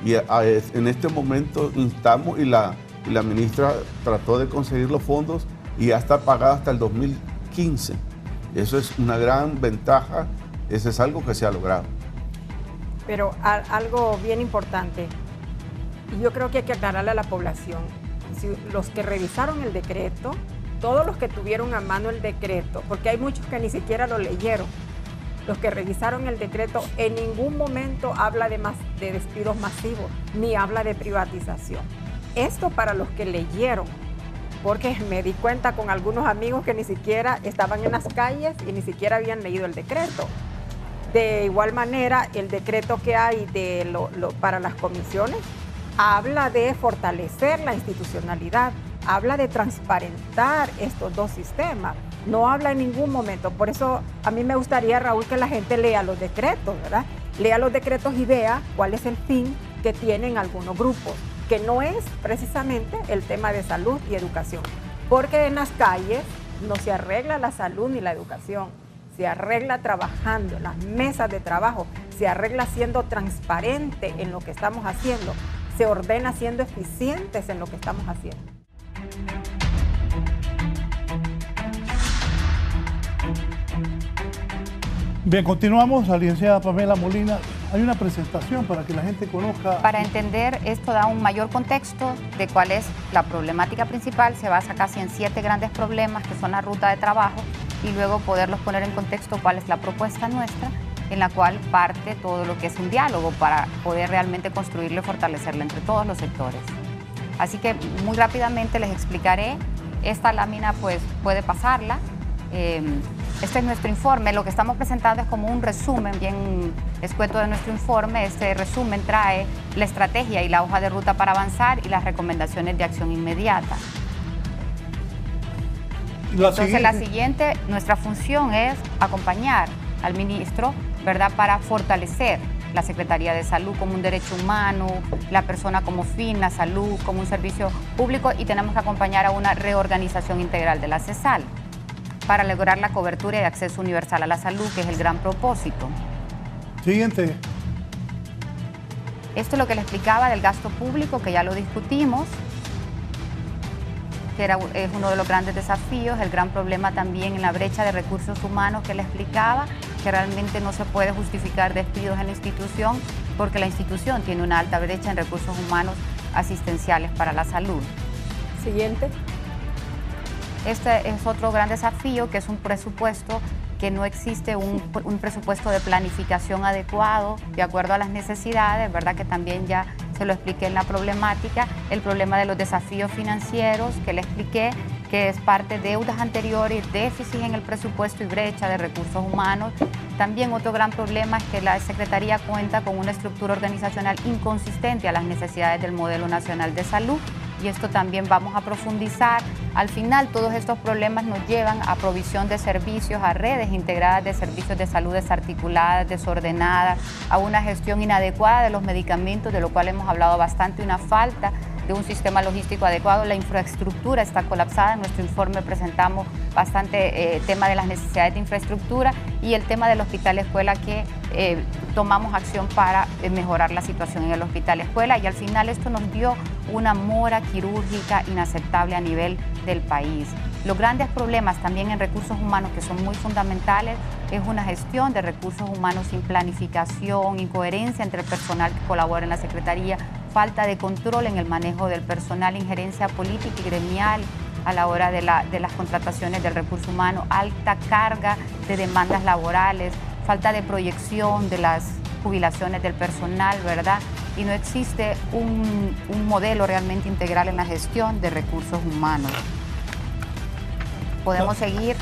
Y en este momento instamos y la ministra trató de conseguir los fondos y ya está pagado hasta el 2015. Eso es una gran ventaja, eso es algo que se ha logrado. Pero algo bien importante, y yo creo que hay que aclararle a la población, si los que revisaron el decreto, todos los que tuvieron a mano el decreto, porque hay muchos que ni siquiera lo leyeron, los que revisaron el decreto en ningún momento habla de despidos masivos, ni habla de privatización. Esto para los que leyeron, porque me di cuenta con algunos amigos que ni siquiera estaban en las calles y ni siquiera habían leído el decreto. De igual manera, el decreto que hay para las comisiones habla de fortalecer la institucionalidad, habla de transparentar estos dos sistemas, no habla en ningún momento. Por eso a mí me gustaría, Raúl, que la gente lea los decretos, ¿verdad? Lea los decretos y vea cuál es el fin que tienen algunos grupos, que no es precisamente el tema de salud y educación, porque en las calles no se arregla la salud ni la educación, se arregla trabajando en las mesas de trabajo, se arregla siendo transparente en lo que estamos haciendo, se ordena siendo eficientes en lo que estamos haciendo. Bien, continuamos. La licenciada Pamela Molina, hay una presentación para que la gente conozca. Para entender esto da un mayor contexto de cuál es la problemática principal, se basa casi en 7 grandes problemas que son la ruta de trabajo y luego poderlos poner en contexto cuál es la propuesta nuestra, en la cual parte todo lo que es un diálogo para poder realmente construirlo y fortalecerlo entre todos los sectores. Así que muy rápidamente les explicaré. Esta lámina pues puede pasarla. Este es nuestro informe. Lo que estamos presentando es como un resumen bien escueto de nuestro informe. Este resumen trae la estrategia y la hoja de ruta para avanzar y las recomendaciones de acción inmediata. Entonces la siguiente, nuestra función es acompañar al ministro, ¿verdad?, para fortalecer la Secretaría de Salud como un derecho humano, la persona como fin, la salud como un servicio público, y tenemos que acompañar a una reorganización integral de la CESAL para lograr la cobertura y acceso universal a la salud, que es el gran propósito. Siguiente. Esto es lo que le explicaba del gasto público, que ya lo discutimos, que es uno de los grandes desafíos, el gran problema también en la brecha de recursos humanos que le explicaba, que realmente no se puede justificar despidos en la institución porque la institución tiene una alta brecha en recursos humanos asistenciales para la salud. Siguiente. Este es otro gran desafío, que es un presupuesto, que no existe un presupuesto de planificación adecuado de acuerdo a las necesidades, ¿verdad? Que también ya se lo expliqué en la problemática, el problema de los desafíos financieros que le expliqué, que es parte de deudas anteriores, déficit en el presupuesto y brecha de recursos humanos. También otro gran problema es que la Secretaría cuenta con una estructura organizacional inconsistente a las necesidades del modelo nacional de salud, y esto también vamos a profundizar. Al final, todos estos problemas nos llevan a provisión de servicios, a redes integradas de servicios de salud desarticuladas, desordenadas, a una gestión inadecuada de los medicamentos, de lo cual hemos hablado bastante, una falta de un sistema logístico adecuado. La infraestructura está colapsada. En nuestro informe presentamos bastante tema de las necesidades de infraestructura y el tema del hospital escuela, que tomamos acción para mejorar la situación en el hospital escuela, y al final esto nos dio una mora quirúrgica inaceptable a nivel del país. Los grandes problemas también en recursos humanos, que son muy fundamentales, es una gestión de recursos humanos sin planificación, incoherencia entre el personal que colabora en la Secretaría, falta de control en el manejo del personal, injerencia política y gremial a la hora de las contrataciones del recurso humano, alta carga de demandas laborales, falta de proyección de las jubilaciones del personal, ¿verdad? Y no existe un modelo realmente integral en la gestión de recursos humanos. Podemos seguir.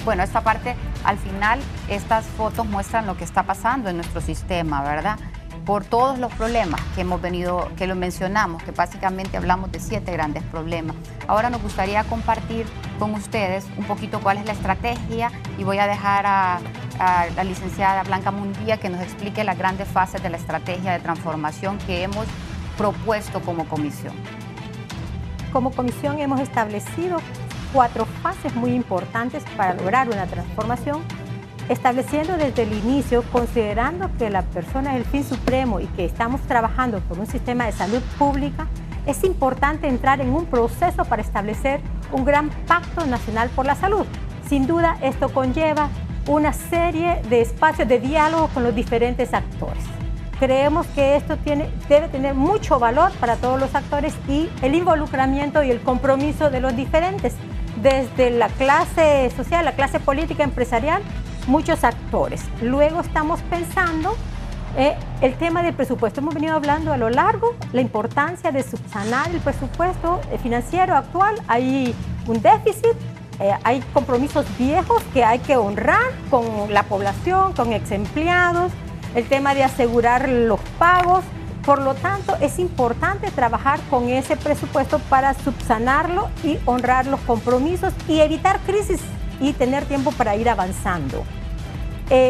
Bueno, esta parte, al final, estas fotos muestran lo que está pasando en nuestro sistema, ¿verdad? Por todos los problemas que hemos venido, que lo mencionamos, que básicamente hablamos de 7 grandes problemas. Ahora nos gustaría compartir con ustedes un poquito cuál es la estrategia, y voy a dejar a la licenciada Blanca Mundía que nos explique las grandes fases de la estrategia de transformación que hemos propuesto como comisión. Como comisión hemos establecido 4 fases muy importantes para lograr una transformación, estableciendo desde el inicio, considerando que la persona es el fin supremo y que estamos trabajando por un sistema de salud pública, es importante entrar en un proceso para establecer un gran pacto nacional por la salud. Sin duda, esto conlleva una serie de espacios de diálogo con los diferentes actores. Creemos que esto debe tener mucho valor para todos los actores, y el involucramiento y el compromiso de los diferentes, desde la clase social, la clase política, empresarial, muchos actores. Luego estamos pensando el tema del presupuesto. Hemos venido hablando a lo largo la importancia de subsanar el presupuesto financiero actual. Hay un déficit, hay compromisos viejos que hay que honrar con la población, con ex empleados, el tema de asegurar los pagos. Por lo tanto, es importante trabajar con ese presupuesto para subsanarlo y honrar los compromisos y evitar crisis y tener tiempo para ir avanzando.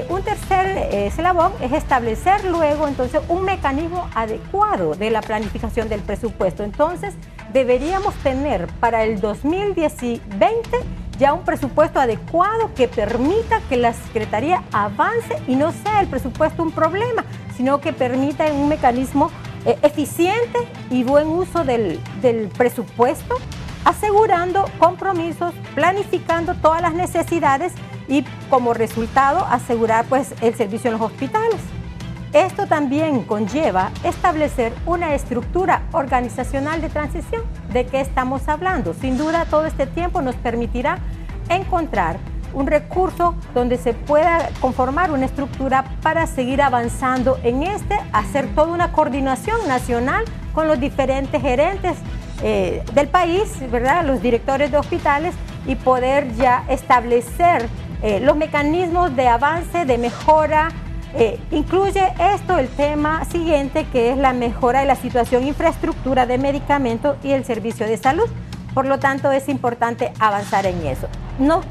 Un tercer eslabón es establecer luego entonces un mecanismo adecuado de la planificación del presupuesto. Entonces deberíamos tener para el 2020 ya un presupuesto adecuado que permita que la Secretaría avance y no sea el presupuesto un problema, sino que permita un mecanismo eficiente y buen uso del presupuesto, asegurando compromisos, planificando todas las necesidades y como resultado asegurar pues el servicio en los hospitales. esto también conlleva establecer una estructura organizacional de transición. ¿De qué estamos hablando? Sin duda, todo este tiempo nos permitirá encontrar un recurso donde se pueda conformar una estructura para seguir avanzando en hacer toda una coordinación nacional con los diferentes gerentes del país, ¿verdad? Los directores de hospitales, y poder ya establecer los mecanismos de avance, de mejora. Incluye esto el tema siguiente, que es la mejora de la situación infraestructura de medicamentos y el servicio de salud. Por lo tanto, es importante avanzar en eso. Nos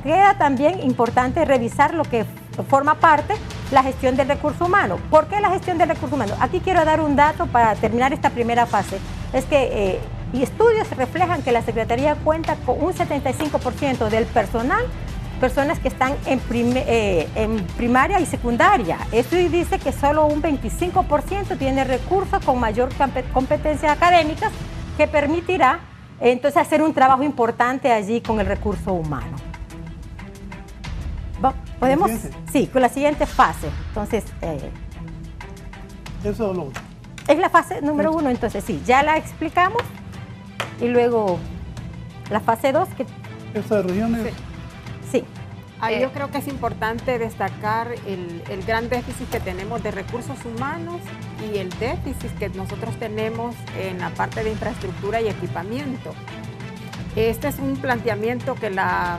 queda también importante revisar lo que forma parte la gestión del recurso humano. ¿Por qué la gestión del recurso humano? Aquí quiero dar un dato para terminar esta primera fase. Es que y estudios reflejan que la Secretaría cuenta con un 75% del personal, personas que están en primaria y secundaria. Esto dice que solo un 25% tiene recursos con mayor competencias académicas, que permitirá entonces hacer un trabajo importante allí con el recurso humano. ¿Podemos? Sí, con la siguiente fase. Entonces, eso es la fase número 1, entonces sí, ya la explicamos. Y luego la fase 2, que... ¿Estas regiones? Sí. Ahí yo creo que es importante destacar el gran déficit que tenemos de recursos humanos y el déficit que nosotros tenemos en la parte de infraestructura y equipamiento. Este es un planteamiento que la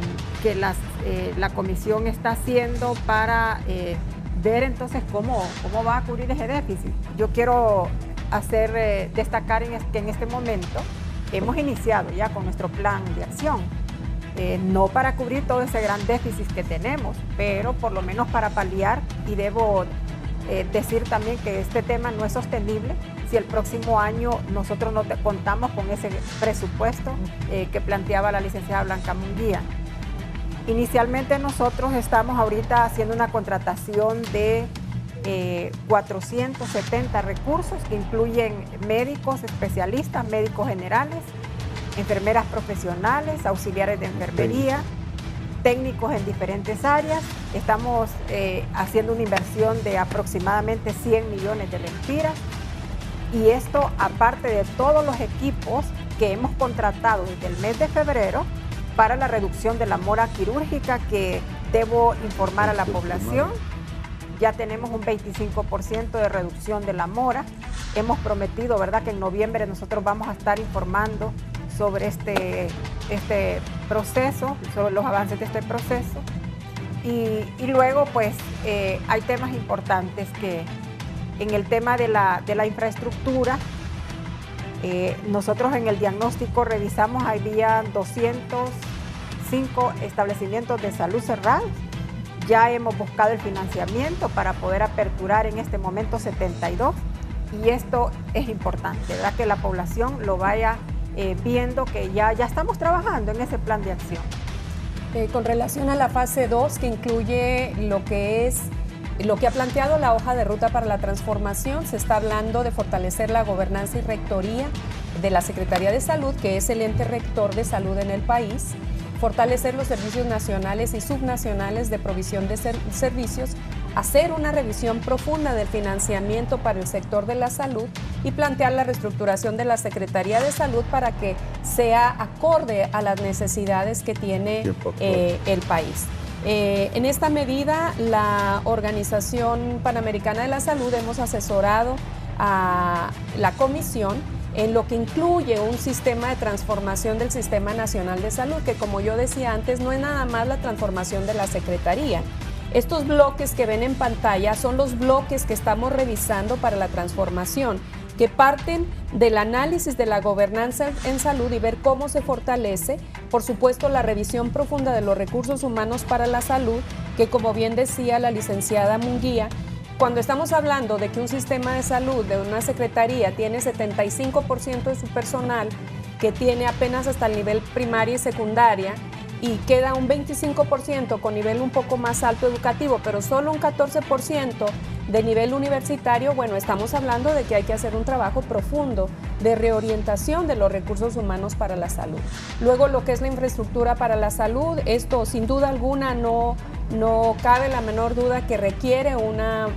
comisión está haciendo para ver entonces cómo va a cubrir ese déficit. Yo quiero destacar que en este momento hemos iniciado ya con nuestro plan de acción. No para cubrir todo ese gran déficit que tenemos, pero por lo menos para paliar, y debo decir también que este tema no es sostenible si el próximo año nosotros no contamos con ese presupuesto que planteaba la licenciada Blanca Munguía. Inicialmente nosotros estamos ahorita haciendo una contratación de 470 recursos que incluyen médicos especialistas, médicos generales, enfermeras profesionales, auxiliares de enfermería, técnicos en diferentes áreas. Estamos haciendo una inversión de aproximadamente 100 millones de lempiras, y esto aparte de todos los equipos que hemos contratado desde el mes de febrero para la reducción de la mora quirúrgica, que debo informar a la población. Ya tenemos un 25% de reducción de la mora. Hemos prometido, ¿verdad?, que en noviembre nosotros vamos a estar informando sobre este proceso, sobre los avances de este proceso. Y luego, pues, hay temas importantes que en el tema de la infraestructura, nosotros en el diagnóstico revisamos, había 205 establecimientos de salud cerrados. Ya hemos buscado el financiamiento para poder aperturar en este momento 72, y esto es importante, ¿verdad?, que la población lo vaya viendo, que ya estamos trabajando en ese plan de acción. Con relación a la fase 2, que incluye lo que ha planteado la hoja de ruta para la transformación, se está hablando de fortalecer la gobernanza y rectoría de la Secretaría de Salud, que es el ente rector de salud en el país, fortalecer los servicios nacionales y subnacionales de provisión de servicios, hacer una revisión profunda del financiamiento para el sector de la salud y plantear la reestructuración de la Secretaría de Salud para que sea acorde a las necesidades que tiene el país. En esta medida, la Organización Panamericana de la Salud hemos asesorado a la comisión en lo que incluye un sistema de transformación del Sistema Nacional de Salud, que, como yo decía antes, no es nada más la transformación de la Secretaría. Estos bloques que ven en pantalla son los bloques que estamos revisando para la transformación, que parten del análisis de la gobernanza en salud y ver cómo se fortalece, por supuesto, la revisión profunda de los recursos humanos para la salud, que, como bien decía la licenciada Munguía, cuando estamos hablando de que un sistema de salud de una secretaría tiene 75% de su personal que tiene apenas hasta el nivel primaria y secundaria, y queda un 25% con nivel un poco más alto educativo, pero solo un 14% de nivel universitario, bueno, estamos hablando de que hay que hacer un trabajo profundo de reorientación de los recursos humanos para la salud. Luego, lo que es la infraestructura para la salud, esto sin duda alguna no no cabe la menor duda que requiere una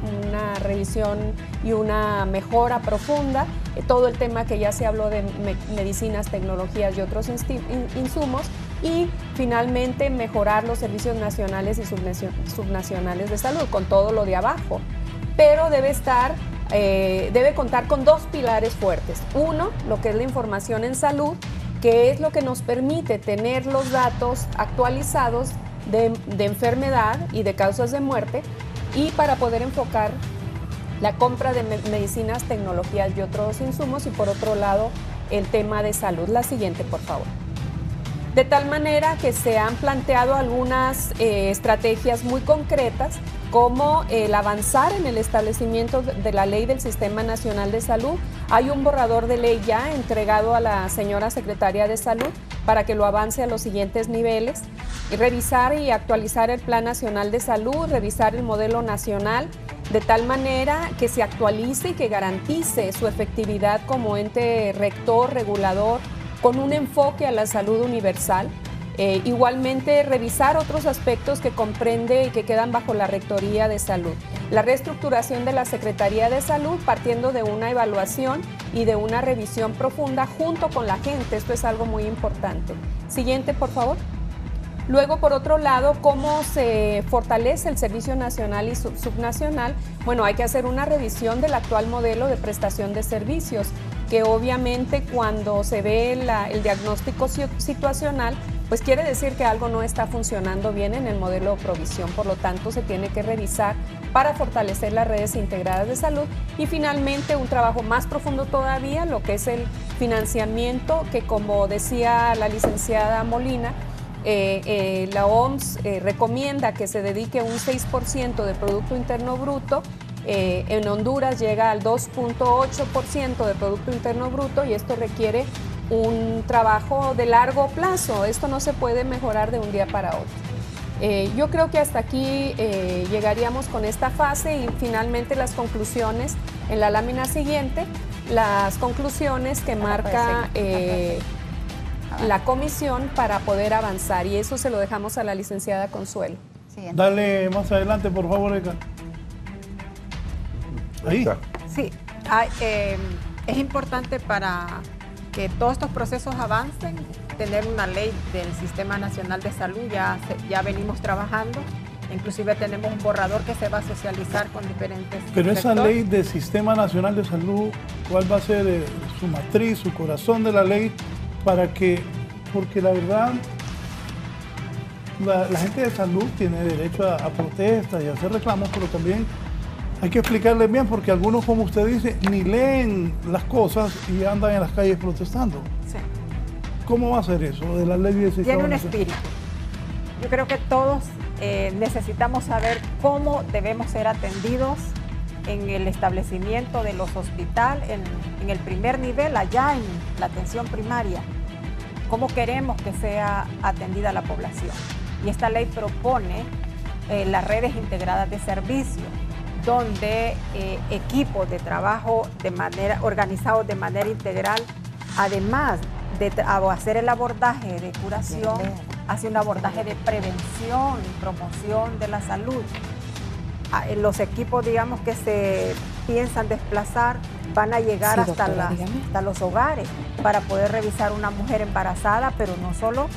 revisión y una mejora profunda. Todo el tema que ya se habló de medicinas, tecnologías y otros insumos, y finalmente mejorar los servicios nacionales y subnacionales de salud, con todo lo de abajo. Pero debe contar con dos pilares fuertes. Uno, lo que es la información en salud, que es lo que nos permite tener los datos actualizados de enfermedad y de causas de muerte, y para poder enfocar la compra de medicinas, tecnologías y otros insumos, y por otro lado el tema de salud. La siguiente, por favor. De tal manera que se han planteado algunas estrategias muy concretas, como el avanzar en el establecimiento de la ley del Sistema Nacional de Salud. Hay un borrador de ley ya entregado a la señora Secretaria de Salud para que lo avance a los siguientes niveles: y revisar y actualizar el Plan Nacional de Salud, revisar el modelo nacional, de tal manera que se actualice y que garantice su efectividad como ente rector, regulador, con un enfoque a la salud universal. Igualmente, revisar otros aspectos que comprende y que quedan bajo la Rectoría de Salud. La reestructuración de la Secretaría de Salud, partiendo de una evaluación y de una revisión profunda junto con la gente. Esto es algo muy importante. Siguiente, por favor. Luego, por otro lado, ¿cómo se fortalece el Servicio Nacional y Subnacional? Bueno, hay que hacer una revisión del actual modelo de prestación de servicios, que obviamente cuando se ve el diagnóstico situacional, pues quiere decir que algo no está funcionando bien en el modelo de provisión. Por lo tanto, se tiene que revisar para fortalecer las redes integradas de salud. Y finalmente, un trabajo más profundo todavía, lo que es el financiamiento, que como decía la licenciada Molina, la OMS recomienda que se dedique un 6% del Producto Interno Bruto. En Honduras llega al 2.8% del Producto Interno Bruto, y esto requiere un trabajo de largo plazo. Esto no se puede mejorar de un día para otro. Yo creo que hasta aquí llegaríamos con esta fase, y finalmente las conclusiones en la lámina siguiente, las conclusiones que marca la comisión para poder avanzar, y eso se lo dejamos a la licenciada Consuelo. Siguiente. Dale más adelante, por favor, Edgar. Ahí. Sí, es importante para que todos estos procesos avancen, tener una ley del Sistema Nacional de Salud. Ya venimos trabajando, inclusive tenemos un borrador que se va a socializar con diferentes Pero esa sectores. ley del Sistema Nacional de Salud, ¿cuál va a ser su matriz, su corazón de la ley? Porque la verdad, la gente de salud tiene derecho a protestas y a hacer reclamos, pero también hay que explicarles bien, porque algunos, como usted dice, ni leen las cosas y andan en las calles protestando. Sí. ¿Cómo va a ser eso de la ley del Sistema Tiene un Nacional? espíritu. Yo creo que todos necesitamos saber cómo debemos ser atendidos en el establecimiento de los hospitales, en el primer nivel, allá en la atención primaria, cómo queremos que sea atendida la población. Y esta ley propone las redes integradas de servicio, donde equipos de trabajo organizados de manera integral, además de hacer el abordaje de curación, hace un abordaje de prevención y promoción de la salud. Los equipos, digamos, que se piensan desplazar van a llegar hasta los hogares para poder revisar una mujer embarazada, pero no solo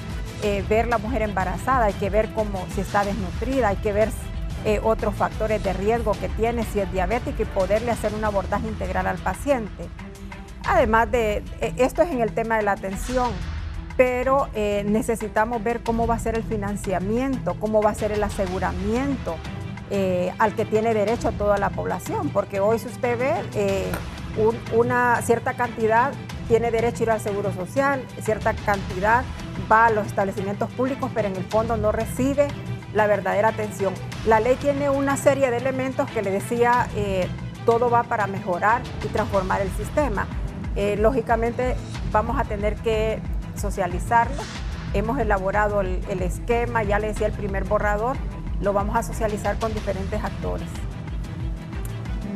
ver la mujer embarazada, hay que ver si está desnutrida, hay que ver otros factores de riesgo que tiene, si es diabética, y poderle hacer un abordaje integral al paciente. Además de esto es en el tema de la atención, pero necesitamos ver cómo va a ser el financiamiento, cómo va a ser el aseguramiento al que tiene derecho toda la población, porque hoy, si usted ve, una cierta cantidad tiene derecho a ir al Seguro Social, cierta cantidad va a los establecimientos públicos, pero en el fondo no recibe la verdadera atención. La ley tiene una serie de elementos que le decía, todo va para mejorar y transformar el sistema. Lógicamente vamos a tener que socializarlo. Hemos elaborado el esquema, ya le decía, el primer borrador, lo vamos a socializar con diferentes actores.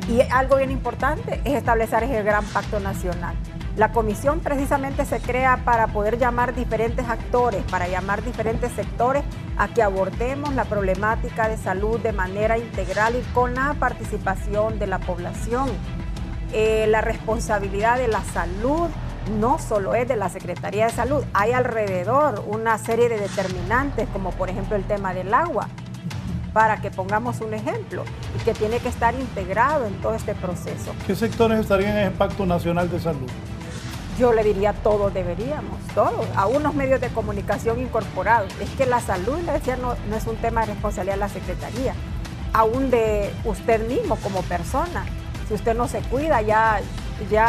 Y algo bien importante es establecer el gran pacto nacional. La comisión precisamente se crea para poder llamar diferentes actores, para llamar diferentes sectores a que abordemos la problemática de salud de manera integral y con la participación de la población. La responsabilidad de la salud no solo es de la Secretaría de Salud, hay alrededor una serie de determinantes, como por ejemplo el tema del agua, para que pongamos un ejemplo, y que tiene que estar integrado en todo este proceso. ¿Qué sectores estarían en el Pacto Nacional de Salud? Yo le diría todos deberíamos, todos, a unos medios de comunicación incorporados. Es que la salud, le decía, no es un tema de responsabilidad de la Secretaría, aún de usted mismo como persona. Si usted no se cuida, ya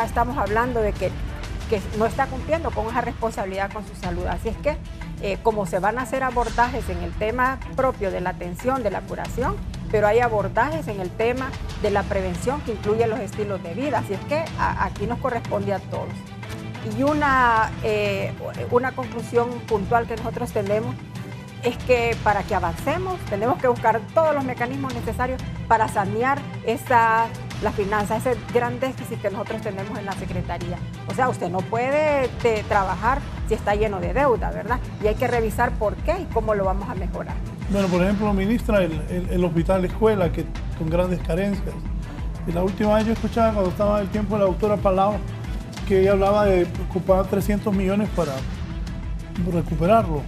estamos hablando de que no está cumpliendo con esa responsabilidad con su salud. Así es que, como se van a hacer abordajes en el tema propio de la atención, de la curación, pero hay abordajes en el tema de la prevención que incluye los estilos de vida. Así es que aquí nos corresponde a todos. Y una conclusión puntual que nosotros tenemos es que para que avancemos tenemos que buscar todos los mecanismos necesarios para sanear las finanzas, ese gran déficit que nosotros tenemos en la Secretaría. O sea, usted no puede trabajar si está lleno de deuda, ¿verdad? Y hay que revisar por qué y cómo lo vamos a mejorar. Bueno, por ejemplo, ministra, el hospital escuela, que con grandes carencias. Y la última vez yo escuchaba cuando estaba en el tiempo de la doctora Palau, que ella hablaba de ocupar 300 millones para recuperarlo.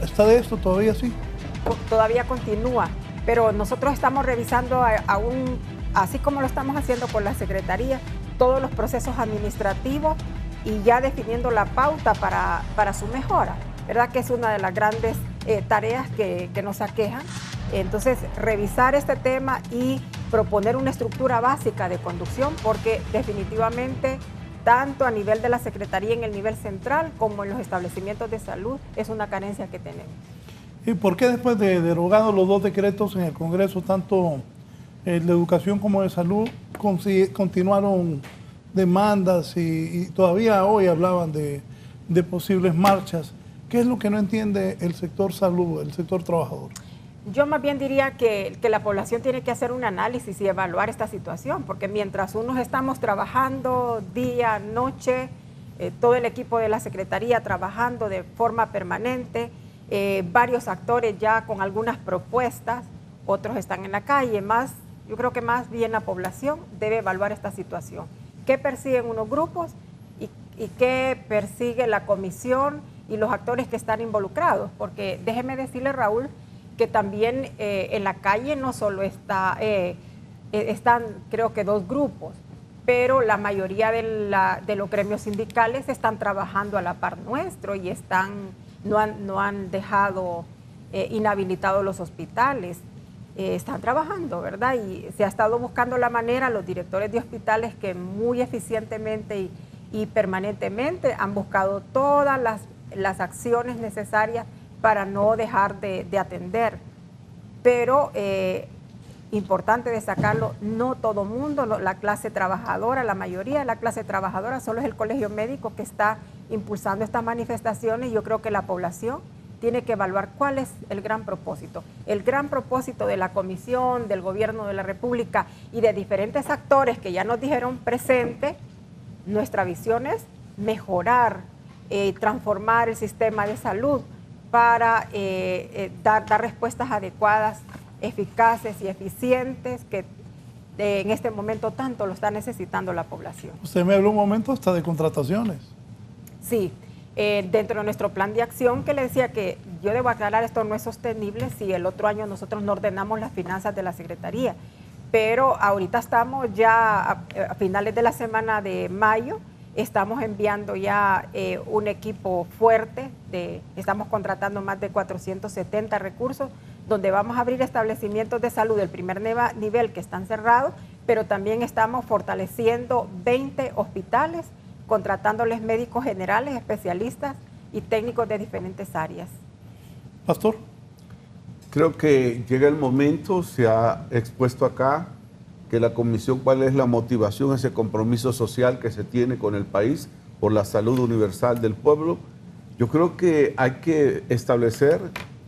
¿Está de esto todavía sí? Todavía continúa, pero nosotros estamos revisando aún, así como lo estamos haciendo con la Secretaría, todos los procesos administrativos y ya definiendo la pauta para su mejora, ¿verdad? Que es una de las grandes tareas que nos aquejan. Entonces, revisar este tema y proponer una estructura básica de conducción, porque definitivamente tanto a nivel de la Secretaría en el nivel central como en los establecimientos de salud es una carencia que tenemos. ¿Y por qué después de derogados los dos decretos en el Congreso, tanto el de educación como de salud, continuaron demandas y todavía hoy hablaban de posibles marchas? ¿Qué es lo que no entiende el sector salud, el sector trabajador? Yo más bien diría que la población tiene que hacer un análisis y evaluar esta situación, porque mientras unos estamos trabajando día, noche, todo el equipo de la Secretaría trabajando de forma permanente, varios actores ya con algunas propuestas, otros están en la calle, yo creo que más bien la población debe evaluar esta situación. ¿Qué persiguen unos grupos y qué persigue la comisión y los actores que están involucrados? Porque déjeme decirle, Raúl, que también en la calle no solo están creo que dos grupos, pero la mayoría de los gremios sindicales están trabajando a la par nuestro y no han dejado inhabilitados los hospitales, están trabajando, ¿verdad? Y se ha estado buscando la manera, los directores de hospitales que muy eficientemente y permanentemente han buscado todas las acciones necesarias para no dejar de atender. Pero importante destacarlo, no todo mundo, la clase trabajadora, la mayoría de la clase trabajadora, solo es el Colegio Médico que está impulsando estas manifestaciones. Yo creo que la población tiene que evaluar cuál es el gran propósito. El gran propósito de la Comisión, del Gobierno de la República y de diferentes actores que ya nos dijeron presente, nuestra visión es mejorar, transformar el sistema de salud para dar respuestas adecuadas, eficaces y eficientes que en este momento tanto lo está necesitando la población. Usted me habló un momento hasta de contrataciones. Sí, dentro de nuestro plan de acción, que le decía que yo debo aclarar, esto no es sostenible si el otro año nosotros no ordenamos las finanzas de la Secretaría, pero ahorita estamos ya a finales de la semana de mayo, estamos enviando ya un equipo fuerte, estamos contratando más de 470 recursos, donde vamos a abrir establecimientos de salud del primer nivel que están cerrados, pero también estamos fortaleciendo 20 hospitales, contratándoles médicos generales, especialistas y técnicos de diferentes áreas. Pastor. Creo que llega el momento, se ha expuesto acá, que la comisión, cuál es la motivación, ese compromiso social que se tiene con el país por la salud universal del pueblo. Yo creo que hay que establecer,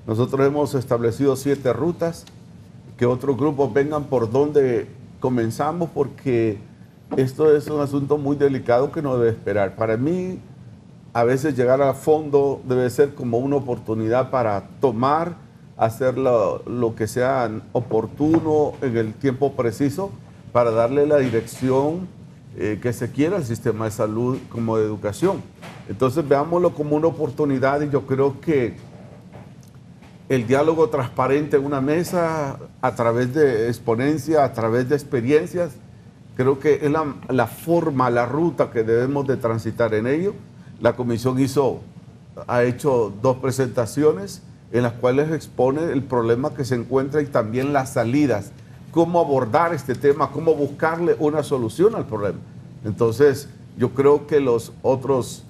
nosotros hemos establecido 7 rutas, que otros grupos vengan por donde comenzamos, porque esto es un asunto muy delicado que no debe esperar. Para mí, a veces llegar a fondo debe ser como una oportunidad para hacer lo que sea oportuno en el tiempo preciso para darle la dirección que se quiera al sistema de salud como de educación. Entonces veámoslo como una oportunidad y yo creo que el diálogo transparente en una mesa a través de exponencia, a través de experiencias, creo que es la forma, la ruta que debemos de transitar en ello. La comisión ha hecho 2 presentaciones en las cuales expone el problema que se encuentra y también las salidas, cómo abordar este tema, cómo buscarle una solución al problema. Entonces, yo creo que los otros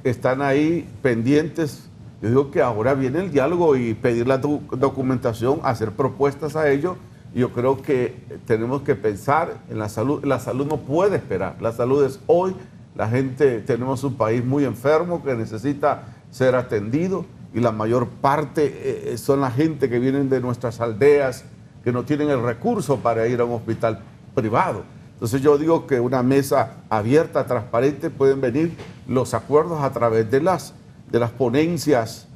están ahí pendientes. Yo digo que ahora viene el diálogo y pedir la documentación, hacer propuestas a ello. Yo creo que tenemos que pensar en la salud. La salud no puede esperar. La salud es hoy. La gente, tenemos un país muy enfermo que necesita ser atendido y la mayor parte son la gente que vienen de nuestras aldeas, que no tienen el recurso para ir a un hospital privado. Entonces yo digo que una mesa abierta, transparente, pueden venir los acuerdos a través de las ponencias,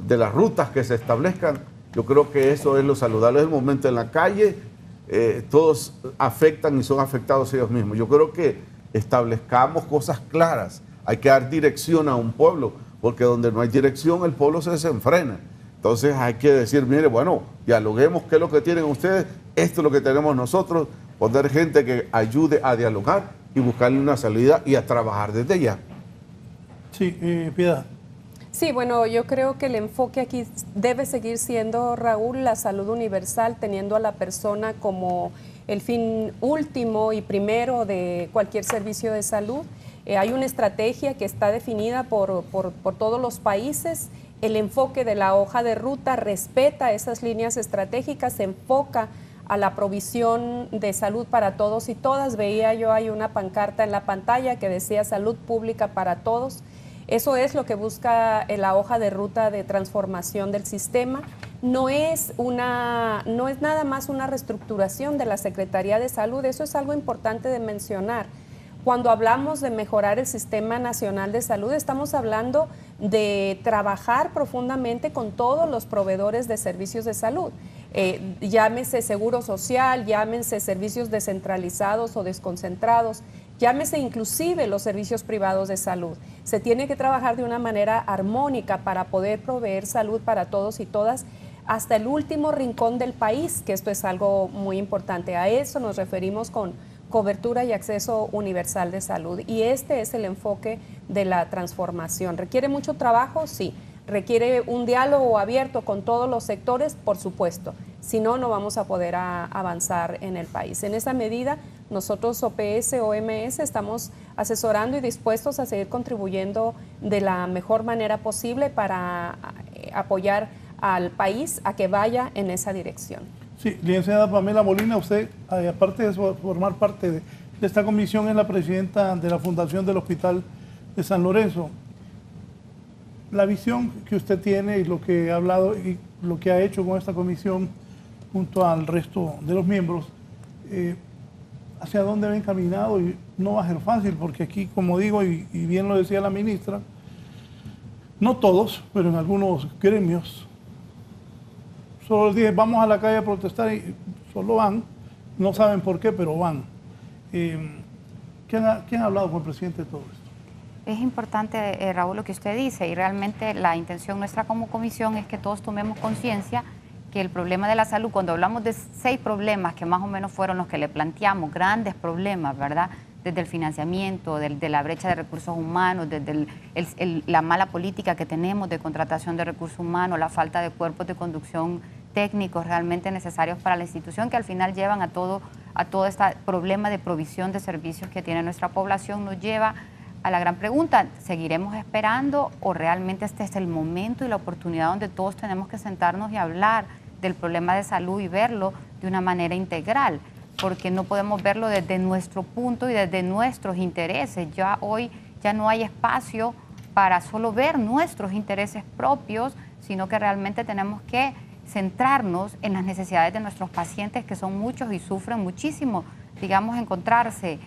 de las rutas que se establezcan. Yo creo que eso es lo saludable del momento en la calle. Todos afectan y son afectados ellos mismos. Yo creo que establezcamos cosas claras. Hay que dar dirección a un pueblo, porque donde no hay dirección el pueblo se desenfrena. Entonces hay que decir, mire, bueno, dialoguemos qué es lo que tienen ustedes, esto es lo que tenemos nosotros, poner gente que ayude a dialogar y buscarle una salida y a trabajar desde ya. Sí, Piedad. Sí, bueno, yo creo que el enfoque aquí debe seguir siendo, Raúl, la salud universal, teniendo a la persona como el fin último y primero de cualquier servicio de salud. Hay una estrategia que está definida por todos los países. El enfoque de la hoja de ruta respeta esas líneas estratégicas, se enfoca a la provisión de salud para todos y todas. Veía yo, hay una pancarta en la pantalla que decía salud pública para todos. Eso es lo que busca la hoja de ruta de transformación del sistema. No es nada más una reestructuración de la Secretaría de Salud, eso es algo importante de mencionar. Cuando hablamos de mejorar el Sistema Nacional de Salud, estamos hablando de trabajar profundamente con todos los proveedores de servicios de salud. Llámese Seguro Social, llámense servicios descentralizados o desconcentrados, llámese inclusive los servicios privados de salud. Se tiene que trabajar de una manera armónica para poder proveer salud para todos y todas hasta el último rincón del país, que esto es algo muy importante. A eso nos referimos con cobertura y acceso universal de salud. Y este es el enfoque de la transformación. ¿Requiere mucho trabajo? Sí. ¿Requiere un diálogo abierto con todos los sectores? Por supuesto. Si no, no vamos a poder avanzar en el país. En esa medida, nosotros OPS, OMS, estamos asesorando y dispuestos a seguir contribuyendo de la mejor manera posible para apoyar al país a que vaya en esa dirección. Sí, licenciada Pamela Molina, usted, aparte de formar parte de esta comisión, es la presidenta de la Fundación del Hospital de San Lorenzo. La visión que usted tiene y lo que ha hablado y lo que ha hecho con esta comisión junto al resto de los miembros, ¿hacia dónde va encaminado? Y no va a ser fácil, porque aquí, como digo, y bien lo decía la ministra, no todos, pero en algunos gremios, solo les dije, vamos a la calle a protestar y solo van, no saben por qué, pero van. ¿Quién ha hablado con el presidente de todo esto? Es importante, Raúl, lo que usted dice, y realmente la intención nuestra como comisión es que todos tomemos conciencia que el problema de la salud, cuando hablamos de 6 problemas que más o menos fueron los que le planteamos, grandes problemas, ¿verdad? Desde el financiamiento, de la brecha de recursos humanos, desde la mala política que tenemos de contratación de recursos humanos, la falta de cuerpos de conducción técnicos realmente necesarios para la institución, que al final llevan a todo este problema de provisión de servicios que tiene nuestra población, nos lleva a la gran pregunta, ¿seguiremos esperando o realmente este es el momento y la oportunidad donde todos tenemos que sentarnos y hablar del problema de salud y verlo de una manera integral? Porque no podemos verlo desde nuestro punto y desde nuestros intereses. Ya hoy ya no hay espacio para solo ver nuestros intereses propios, sino que realmente tenemos que centrarnos en las necesidades de nuestros pacientes, que son muchos y sufren muchísimo. Digamos, encontrarse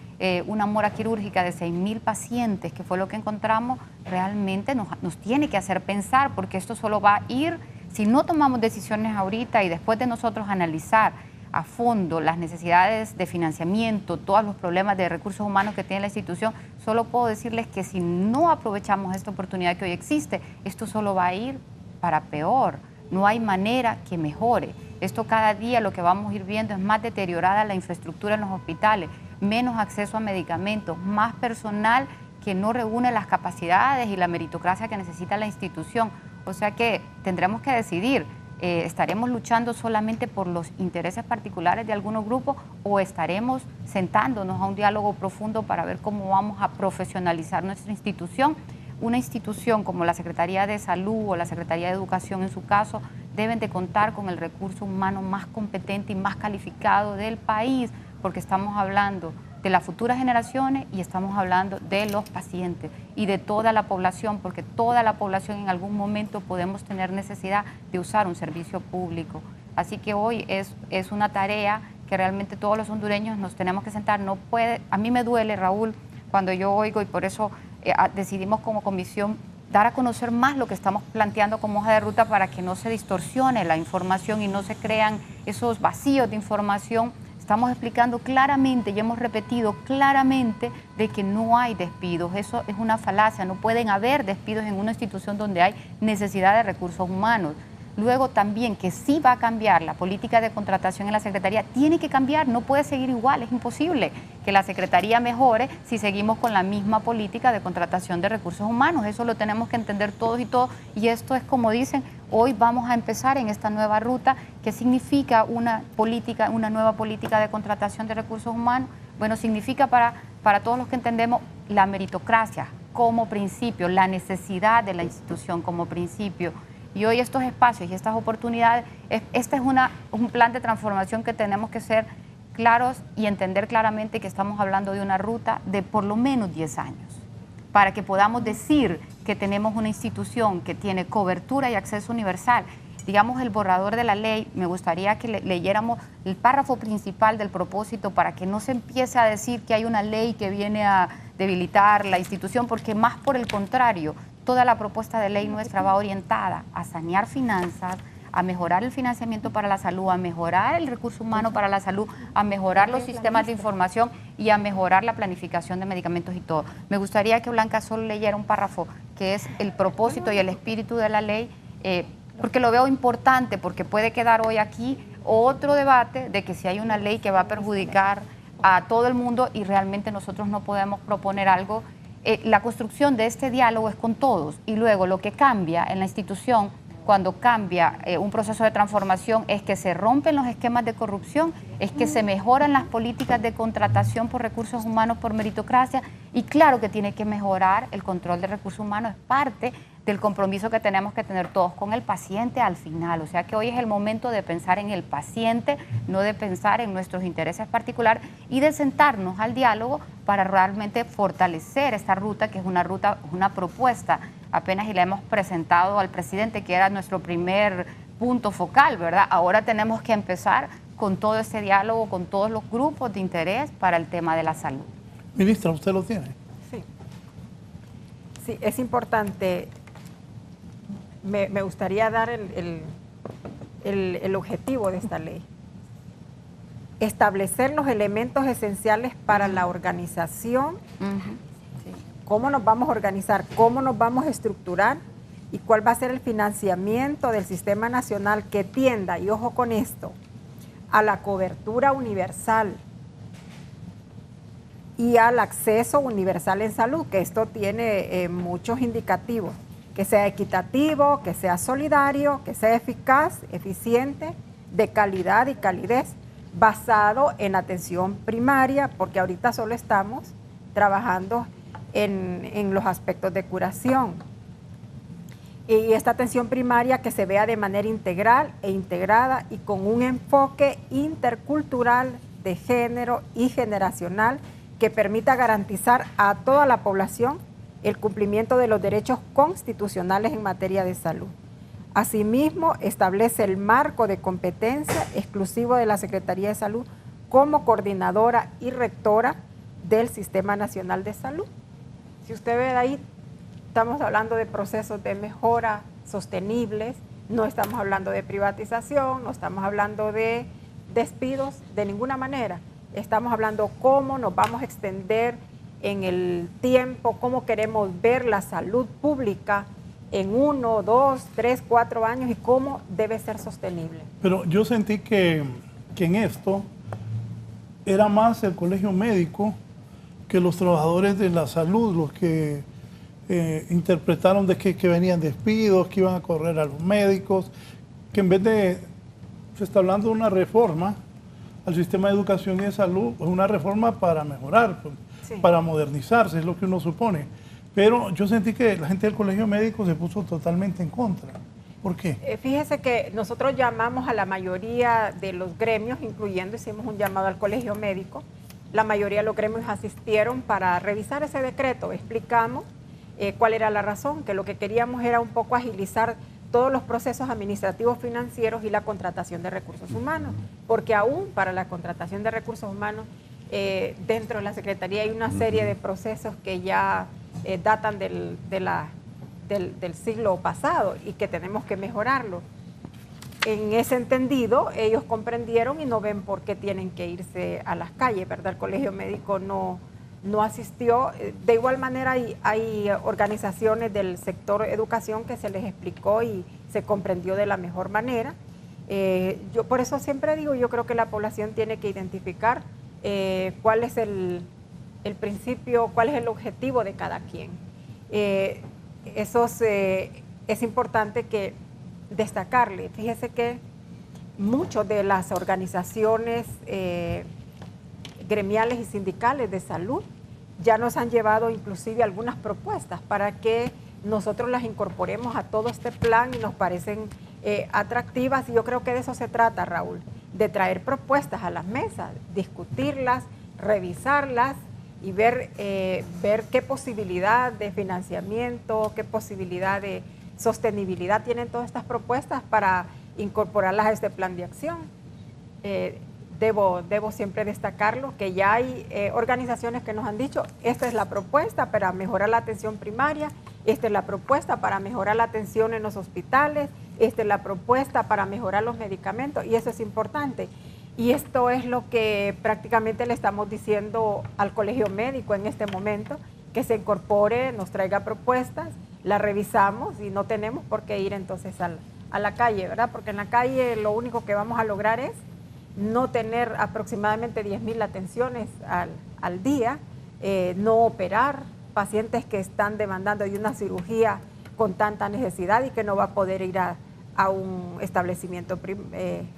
una mora quirúrgica de 6.000 pacientes, que fue lo que encontramos, realmente nos tiene que hacer pensar, porque esto solo va a ir, si no tomamos decisiones ahorita y después de nosotros analizar a fondo las necesidades de financiamiento, todos los problemas de recursos humanos que tiene la institución, solo puedo decirles que si no aprovechamos esta oportunidad que hoy existe, esto solo va a ir para peor. No hay manera que mejore. Esto cada día lo que vamos a ir viendo es más deteriorada la infraestructura en los hospitales, menos acceso a medicamentos, más personal que no reúne las capacidades y la meritocracia que necesita la institución. O sea que tendremos que decidir, ¿estaremos luchando solamente por los intereses particulares de algunos grupos o estaremos sentándonos a un diálogo profundo para ver cómo vamos a profesionalizar nuestra institución? Una institución como la Secretaría de Salud o la Secretaría de Educación en su caso deben de contar con el recurso humano más competente y más calificado del país, porque estamos hablando de las futuras generaciones y estamos hablando de los pacientes y de toda la población, porque toda la población en algún momento podemos tener necesidad de usar un servicio público. Así que hoy es una tarea que realmente todos los hondureños nos tenemos que sentar. No puede, a mí me duele, Raúl, cuando yo oigo, y por eso decidimos como comisión dar a conocer más lo que estamos planteando como hoja de ruta para que no se distorsione la información y no se crean esos vacíos de información. Estamos explicando claramente y hemos repetido claramente de que no hay despidos. Eso es una falacia, no pueden haber despidos en una institución donde hay necesidad de recursos humanos. Luego también que sí va a cambiar la política de contratación en la Secretaría, tiene que cambiar, no puede seguir igual, es imposible que la Secretaría mejore si seguimos con la misma política de contratación de recursos humanos. Eso lo tenemos que entender todos y todos, y esto es como dicen, hoy vamos a empezar en esta nueva ruta. ¿Qué significa una nueva política de contratación de recursos humanos? Bueno, significa para todos los que entendemos la meritocracia como principio, la necesidad de la institución como principio. Y hoy estos espacios y estas oportunidades, este es un plan de transformación que tenemos que ser claros y entender claramente que estamos hablando de una ruta de por lo menos 10 años, para que podamos decir que tenemos una institución que tiene cobertura y acceso universal. Digamos, el borrador de la ley, me gustaría que leyéramos el párrafo principal del propósito para que no se empiece a decir que hay una ley que viene a debilitar la institución, porque más por el contrario, toda la propuesta de ley nuestra va orientada a sanear finanzas, a mejorar el financiamiento para la salud, a mejorar el recurso humano para la salud, a mejorar los sistemas de información y a mejorar la planificación de medicamentos y todo. Me gustaría que Blanca solo leyera un párrafo que es el propósito y el espíritu de la ley, porque lo veo importante, porque puede quedar hoy aquí otro debate de que si hay una ley que va a perjudicar a todo el mundo y realmente nosotros no podemos proponer algo. La construcción de este diálogo es con todos, y luego lo que cambia en la institución cuando cambia un proceso de transformación es que se rompen los esquemas de corrupción, es que se mejoran las políticas de contratación por recursos humanos, por meritocracia, y claro que tiene que mejorar el control de recursos humanos, es parte del compromiso que tenemos que tener todos con el paciente al final. O sea que hoy es el momento de pensar en el paciente, no de pensar en nuestros intereses particulares, y de sentarnos al diálogo para realmente fortalecer esta ruta, que es una ruta, una propuesta, apenas y la hemos presentado al presidente, que era nuestro primer punto focal, ¿verdad? Ahora tenemos que empezar con todo ese diálogo, con todos los grupos de interés para el tema de la salud. Ministra, ¿usted lo tiene? Sí, es importante. Me gustaría dar el objetivo de esta ley. Establecer los elementos esenciales para la organización, cómo nos vamos a organizar, cómo nos vamos a estructurar y cuál va a ser el financiamiento del sistema nacional que tienda, y ojo con esto, a la cobertura universal y al acceso universal en salud, que esto tiene muchos indicativos. Que sea equitativo, que sea solidario, que sea eficaz, eficiente, de calidad y calidez, basado en atención primaria, porque ahorita solo estamos trabajando en los aspectos de curación. Y esta atención primaria que se vea de manera integral e integrada y con un enfoque intercultural, de género y generacional que permita garantizar a toda la población el cumplimiento de los derechos constitucionales en materia de salud. Asimismo, establece el marco de competencia exclusivo de la Secretaría de Salud como coordinadora y rectora del Sistema Nacional de Salud. Si usted ve ahí, estamos hablando de procesos de mejora sostenibles, no estamos hablando de privatización, no estamos hablando de despidos de ninguna manera. Estamos hablando cómo nos vamos a extender en el tiempo, cómo queremos ver la salud pública en 1, 2, 3, 4 años y cómo debe ser sostenible. Pero yo sentí que en esto era más el colegio médico que los trabajadores de la salud, los que interpretaron de que venían despidos, que iban a correr a los médicos, que en vez de, se está hablando de una reforma al sistema de educación y de salud, pues una reforma para mejorar, pues, sí, para modernizarse, es lo que uno supone. Pero yo sentí que la gente del colegio médico se puso totalmente en contra. ¿Por qué? Fíjese que nosotros llamamos a la mayoría de los gremios, hicimos un llamado al colegio médico. La mayoría de los gremios asistieron para revisar ese decreto. Explicamos cuál era la razón, que lo que queríamos era un poco agilizar todos los procesos administrativos financieros y la contratación de recursos humanos, porque aún para la contratación de recursos humanos dentro de la Secretaría hay una serie de procesos que ya datan del siglo pasado y que tenemos que mejorarlo. En ese entendido, ellos comprendieron y no ven por qué tienen que irse a las calles, ¿verdad? El colegio médico no asistió. De igual manera, hay organizaciones del sector educación que se les explicó y se comprendió de la mejor manera. Yo por eso siempre digo, yo creo que la población tiene que identificar cuál es el principio, cuál es el objetivo de cada quien. Es importante que destacarle. Fíjese que muchas de las organizaciones gremiales y sindicales de salud ya nos han llevado inclusive algunas propuestas para que nosotros las incorporemos a todo este plan y nos parecen atractivas, y yo creo que de eso se trata, Raúl, de traer propuestas a las mesas, discutirlas, revisarlas y ver qué posibilidad de financiamiento, qué posibilidad de sostenibilidad tienen todas estas propuestas para incorporarlas a este plan de acción. Debo siempre destacarlo, que ya hay organizaciones que nos han dicho, esta es la propuesta para mejorar la atención primaria, esta es la propuesta para mejorar la atención en los hospitales, esta es la propuesta para mejorar los medicamentos, y eso es importante. Y esto es lo que prácticamente le estamos diciendo al colegio médico en este momento, que se incorpore, nos traiga propuestas, las revisamos y no tenemos por qué ir entonces a la calle, ¿verdad? Porque en la calle lo único que vamos a lograr es no tener aproximadamente 10,000 atenciones al día, no operar pacientes que están demandando de una cirugía con tanta necesidad y que no va a poder ir a un establecimiento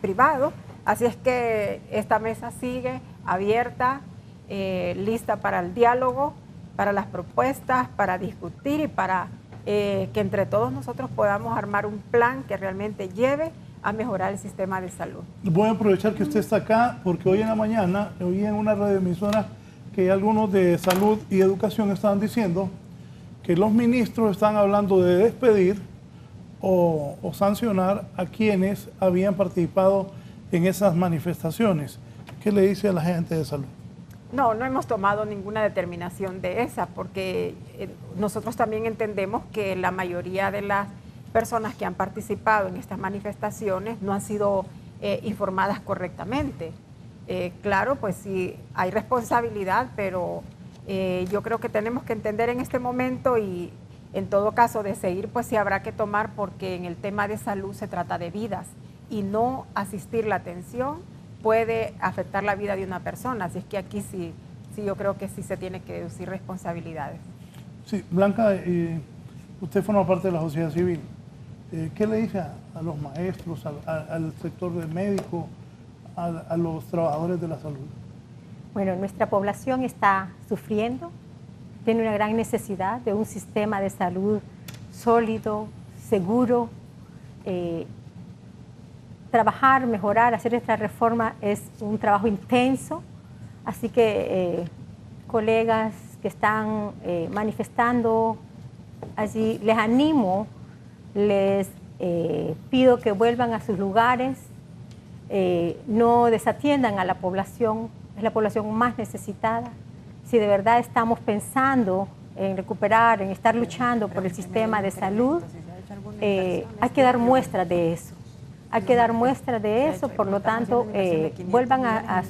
privado. Así es que esta mesa sigue abierta, lista para el diálogo, para las propuestas, para discutir y para que entre todos nosotros podamos armar un plan que realmente lleve a mejorar el sistema de salud. Voy a aprovechar que usted está acá porque hoy en la mañana oí en una radioemisora que algunos de salud y educación estaban diciendo que los ministros están hablando de despedir o sancionar a quienes habían participado en esas manifestaciones. ¿Qué le dice a la gente de salud? No hemos tomado ninguna determinación de esa, porque nosotros también entendemos que la mayoría de las personas que han participado en estas manifestaciones no han sido informadas correctamente. Claro, pues sí, hay responsabilidad, pero yo creo que tenemos que entender en este momento y en todo caso de seguir, pues sí habrá que tomar, porque en el tema de salud se trata de vidas y no asistir la atención puede afectar la vida de una persona. Así es que aquí sí yo creo que sí se tiene que deducir responsabilidades. Sí, Blanca, usted forma parte de la sociedad civil. ¿Qué le dice a los maestros, al sector del médico, a los trabajadores de la salud? Bueno, nuestra población está sufriendo, tiene una gran necesidad de un sistema de salud sólido, seguro. Trabajar, mejorar, hacer esta reforma es un trabajo intenso, así que colegas que están manifestando allí, les animo, les pido que vuelvan a sus lugares, no desatiendan a la población, es la población más necesitada, si de verdad estamos pensando en recuperar, en estar luchando por el sistema de salud, hay que dar muestra de eso. Hay que dar muestra de eso, por lo tanto, vuelvan a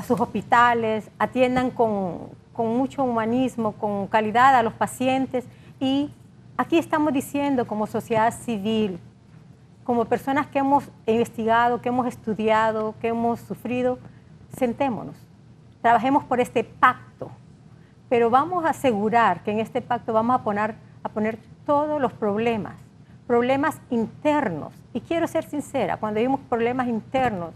sus hospitales, atiendan con mucho humanismo, con calidad a los pacientes. Y aquí estamos diciendo, como sociedad civil, como personas que hemos investigado, que hemos estudiado, que hemos sufrido, sentémonos, trabajemos por este pacto, pero vamos a asegurar que en este pacto vamos a poner todos los problemas internos. Y quiero ser sincera, cuando decimos problemas internos,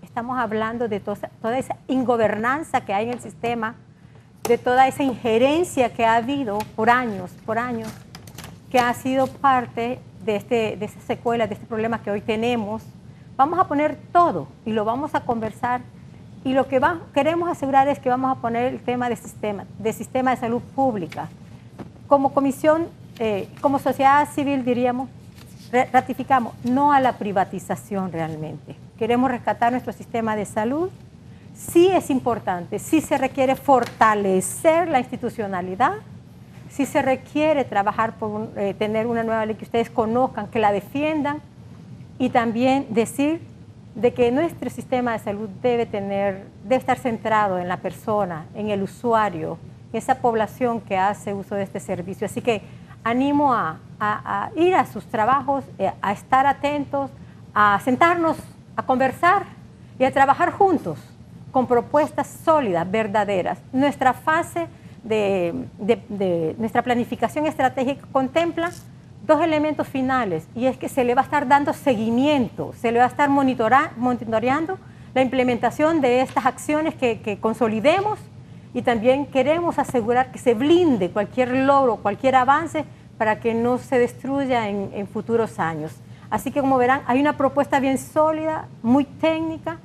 estamos hablando de toda esa ingobernanza que hay en el sistema, de toda esa injerencia que ha habido por años, que ha sido parte de esas secuelas, de este problema que hoy tenemos. Vamos a poner todo y lo vamos a conversar. Y lo que queremos asegurar es que vamos a poner el tema de sistema de salud pública. Como comisión, como sociedad civil diríamos, ratificamos no a la privatización realmente. Queremos rescatar nuestro sistema de salud. Sí es importante, sí se requiere fortalecer la institucionalidad, sí se requiere trabajar por tener una nueva ley que ustedes conozcan, que la defiendan, y también decir de que nuestro sistema de salud debe estar centrado en la persona, en el usuario, esa población que hace uso de este servicio. Así que animo a ir a sus trabajos, a estar atentos, a sentarnos, a conversar y a trabajar juntos con propuestas sólidas, verdaderas. Nuestra fase de nuestra planificación estratégica contempla dos elementos finales, y es que se le va a estar dando seguimiento, se le va a estar monitoreando la implementación de estas acciones que consolidemos, y también queremos asegurar que se blinde cualquier logro, cualquier avance, para que no se destruya en futuros años. Así que, como verán, hay una propuesta bien sólida, muy técnica,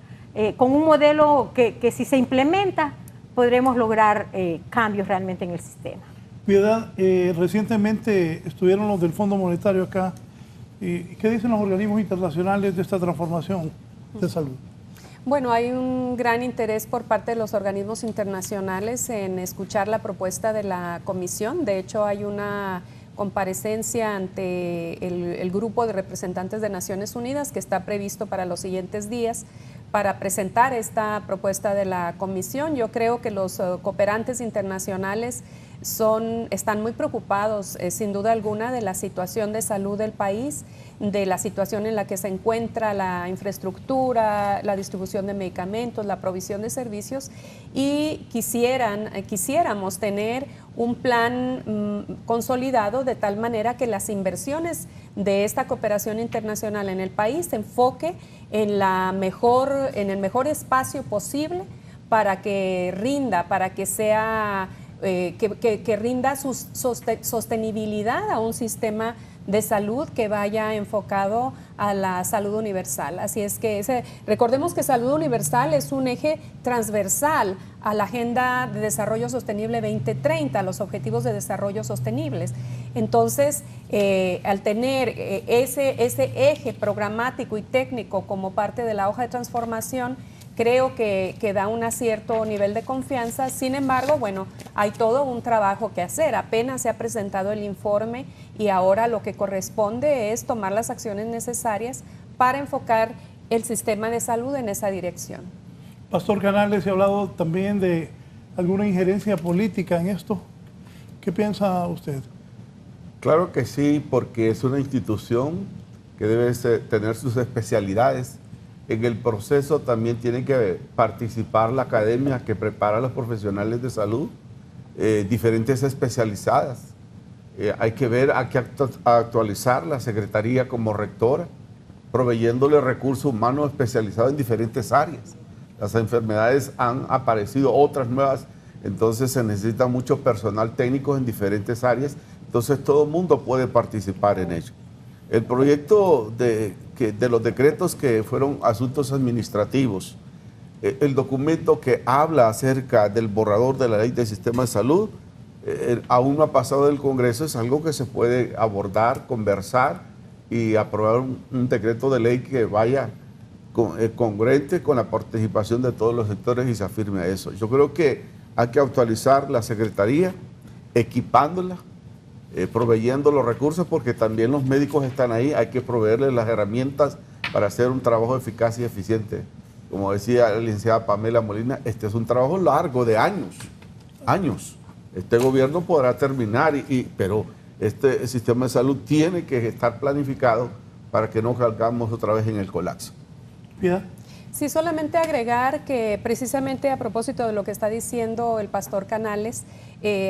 con un modelo que si se implementa podremos lograr cambios realmente en el sistema. Piedad, recientemente estuvieron los del Fondo Monetario acá. ¿Qué dicen los organismos internacionales de esta transformación de salud? Bueno, hay un gran interés por parte de los organismos internacionales en escuchar la propuesta de la Comisión. De hecho, hay una comparecencia ante el grupo de representantes de Naciones Unidas que está previsto para los siguientes días para presentar esta propuesta de la Comisión. Yo creo que los cooperantes internacionales están muy preocupados, sin duda alguna, de la situación de salud del país, de la situación en la que se encuentra la infraestructura, la distribución de medicamentos, la provisión de servicios, y quisiéramos tener un plan consolidado de tal manera que las inversiones de esta cooperación internacional en el país se enfoque en el mejor espacio posible para que rinda, para que sea que rinda su sostenibilidad a un sistema de salud que vaya enfocado a la salud universal. Así es que recordemos que salud universal es un eje transversal a la Agenda de Desarrollo Sostenible 2030, a los Objetivos de Desarrollo Sostenibles. Entonces, al tener ese eje programático y técnico como parte de la hoja de transformación, creo que da un cierto nivel de confianza. Sin embargo, bueno, hay todo un trabajo que hacer. Apenas se ha presentado el informe y ahora lo que corresponde es tomar las acciones necesarias para enfocar el sistema de salud en esa dirección. Pastor Canales, se ha hablado también de alguna injerencia política en esto. ¿Qué piensa usted? Claro que sí, porque es una institución que debe tener sus especialidades. En el proceso también tiene que participar la academia que prepara a los profesionales de salud, diferentes especializadas. Hay que actualizar la Secretaría como rectora, proveyéndole recursos humanos especializados en diferentes áreas. Las enfermedades han aparecido, otras nuevas, entonces se necesita mucho personal técnico en diferentes áreas, entonces todo el mundo puede participar en ello. El proyecto de los decretos que fueron asuntos administrativos, el documento que habla acerca del borrador de la ley del sistema de salud, aún no ha pasado del Congreso, es algo que se puede abordar, conversar y aprobar un decreto de ley que vaya congruente con la participación de todos los sectores y se afirme a eso. Yo creo que hay que actualizar la Secretaría, equipándola, proveyendo los recursos, porque también los médicos están ahí, hay que proveerles las herramientas para hacer un trabajo eficaz y eficiente. Como decía la licenciada Pamela Molina, este es un trabajo largo de años. Este gobierno podrá terminar, pero este sistema de salud tiene que estar planificado para que no caigamos otra vez en el colapso. Piedad. Sí, solamente agregar que precisamente a propósito de lo que está diciendo el pastor Canales,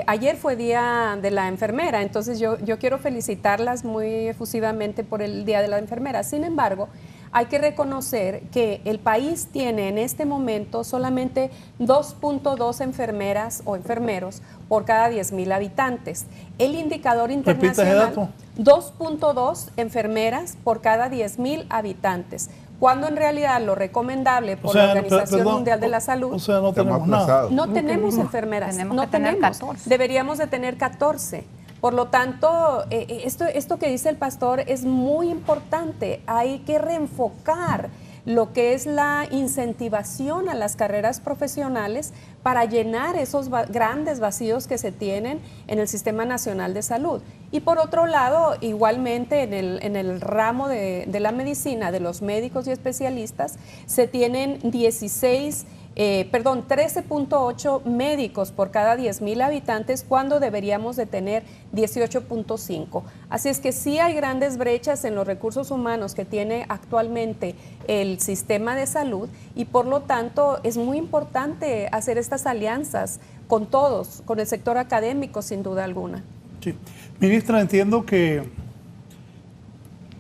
ayer fue Día de la Enfermera, entonces yo quiero felicitarlas muy efusivamente por el Día de la Enfermera. Sin embargo, hay que reconocer que el país tiene en este momento solamente 2.2 enfermeras o enfermeros por cada 10,000 habitantes. El indicador internacional, 2.2 enfermeras por cada 10,000 habitantes. Cuando en realidad lo recomendable por la Organización Mundial de la Salud, no tenemos nada. No tenemos enfermeras, tenemos 14. Deberíamos de tener 14. Por lo tanto, esto que dice el pastor es muy importante. Hay que reenfocar lo que es la incentivación a las carreras profesionales para llenar esos grandes vacíos que se tienen en el Sistema Nacional de Salud. Y por otro lado, igualmente en el ramo de la medicina, de los médicos y especialistas, se tienen 13.8 médicos por cada 10,000 habitantes cuando deberíamos de tener 18.5. Así es que sí hay grandes brechas en los recursos humanos que tiene actualmente el sistema de salud y por lo tanto es muy importante hacer estas alianzas con todos, con el sector académico sin duda alguna. Sí. Ministra, entiendo que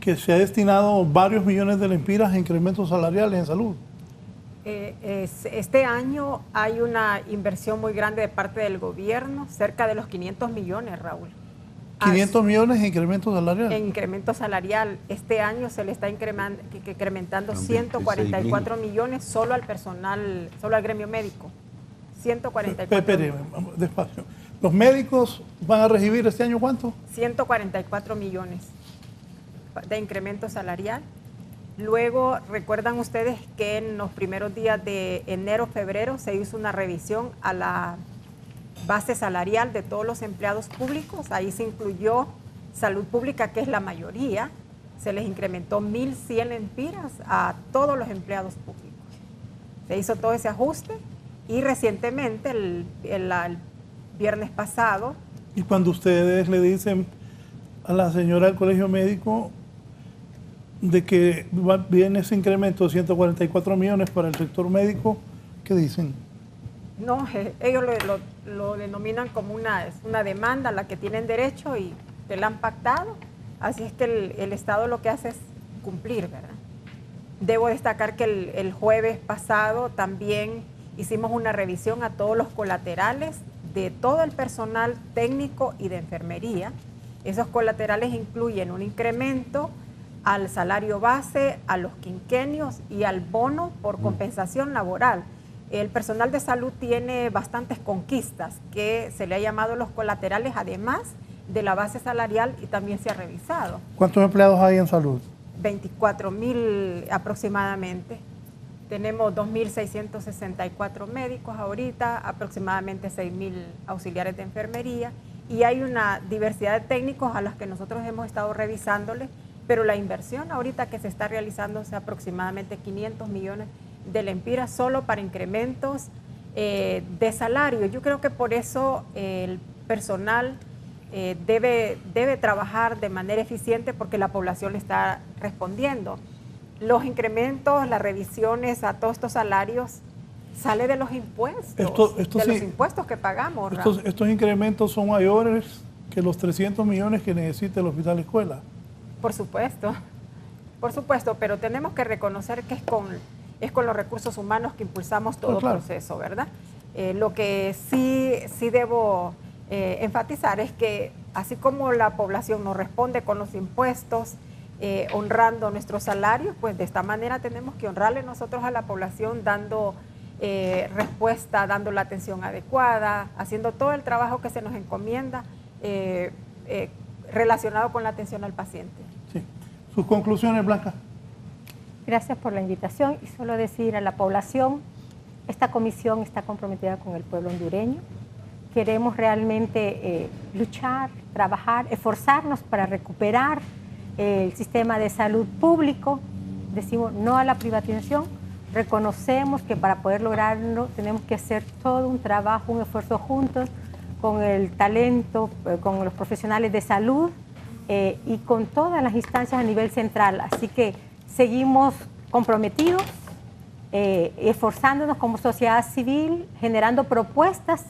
se ha destinado varios millones de lempiras a incrementos salariales en salud. Este año hay una inversión muy grande de parte del gobierno, cerca de los 500 millones, Raúl. 500 millones en incremento salarial. En incremento salarial. Este año se le está incrementando 144 millones solo al personal, solo al gremio médico. 144 Espere, despacio. ¿Los médicos van a recibir este año cuánto? 144 millones de incremento salarial. Luego, recuerdan ustedes que en los primeros días de enero, febrero, se hizo una revisión a la base salarial de todos los empleados públicos. Ahí se incluyó salud pública, que es la mayoría. Se les incrementó 1.100 lempiras a todos los empleados públicos. Se hizo todo ese ajuste y recientemente, el viernes pasado. Y cuando ustedes le dicen a la señora del colegio médico de que viene ese incremento de 144 millones para el sector médico, ¿qué dicen? No, ellos lo denominan como una demanda a la que tienen derecho y que la han pactado. Así es que el Estado lo que hace es cumplir, ¿verdad? Debo destacar que el jueves pasado también hicimos una revisión a todos los colaterales de todo el personal técnico y de enfermería. Esos colaterales incluyen un incremento al salario base, a los quinquenios y al bono por compensación laboral. El personal de salud tiene bastantes conquistas que se le ha llamado los colaterales, además de la base salarial, y también se ha revisado. ¿Cuántos empleados hay en salud? 24,000 aproximadamente. Tenemos 2.664 médicos ahorita, aproximadamente 6.000 auxiliares de enfermería, y hay una diversidad de técnicos a los que nosotros hemos estado revisándoles, pero la inversión ahorita que se está realizando es aproximadamente 500 millones de lempiras solo para incrementos de salario. Yo creo que por eso el personal debe trabajar de manera eficiente, porque la población le está respondiendo. Los incrementos, las revisiones a todos estos salarios sale de los impuestos, los impuestos que pagamos. Estos incrementos son mayores que los 300 millones que necesita el Hospital Escuela. Por supuesto, pero tenemos que reconocer que es con los recursos humanos que impulsamos todo el proceso, ¿verdad? Lo que sí debo enfatizar es que así como la población nos responde con los impuestos, honrando nuestros salarios, pues de esta manera tenemos que honrarle nosotros a la población dando respuesta, dando la atención adecuada, haciendo todo el trabajo que se nos encomienda relacionado con la atención al paciente. Sí. ¿Sus conclusiones, Blanca? Gracias por la invitación y solo decir a la población, esta comisión está comprometida con el pueblo hondureño. Queremos realmente luchar, trabajar, esforzarnos para recuperar el sistema de salud público. Decimos no a la privatización. Reconocemos que para poder lograrlo tenemos que hacer todo un trabajo, un esfuerzo juntos con el talento, con los profesionales de salud y con todas las instancias a nivel central. Así que seguimos comprometidos, esforzándonos como sociedad civil, generando propuestas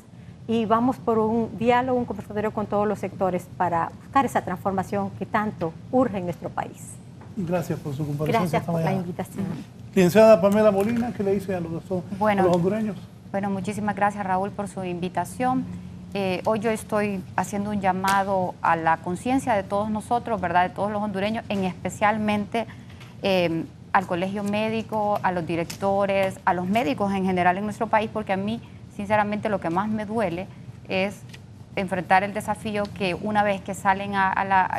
y vamos por un diálogo, un conversatorio con todos los sectores para buscar esa transformación que tanto urge en nuestro país. Gracias por su comparecencia. Gracias por la invitación. Licenciada Pamela Molina, ¿qué le dice a los hondureños? Bueno, muchísimas gracias, Raúl, por su invitación. Hoy yo estoy haciendo un llamado a la conciencia de todos nosotros, ¿verdad?, de todos los hondureños, en especialmente al colegio médico, a los directores, a los médicos en general en nuestro país, porque a mí, sinceramente, lo que más me duele es enfrentar el desafío que una vez que salen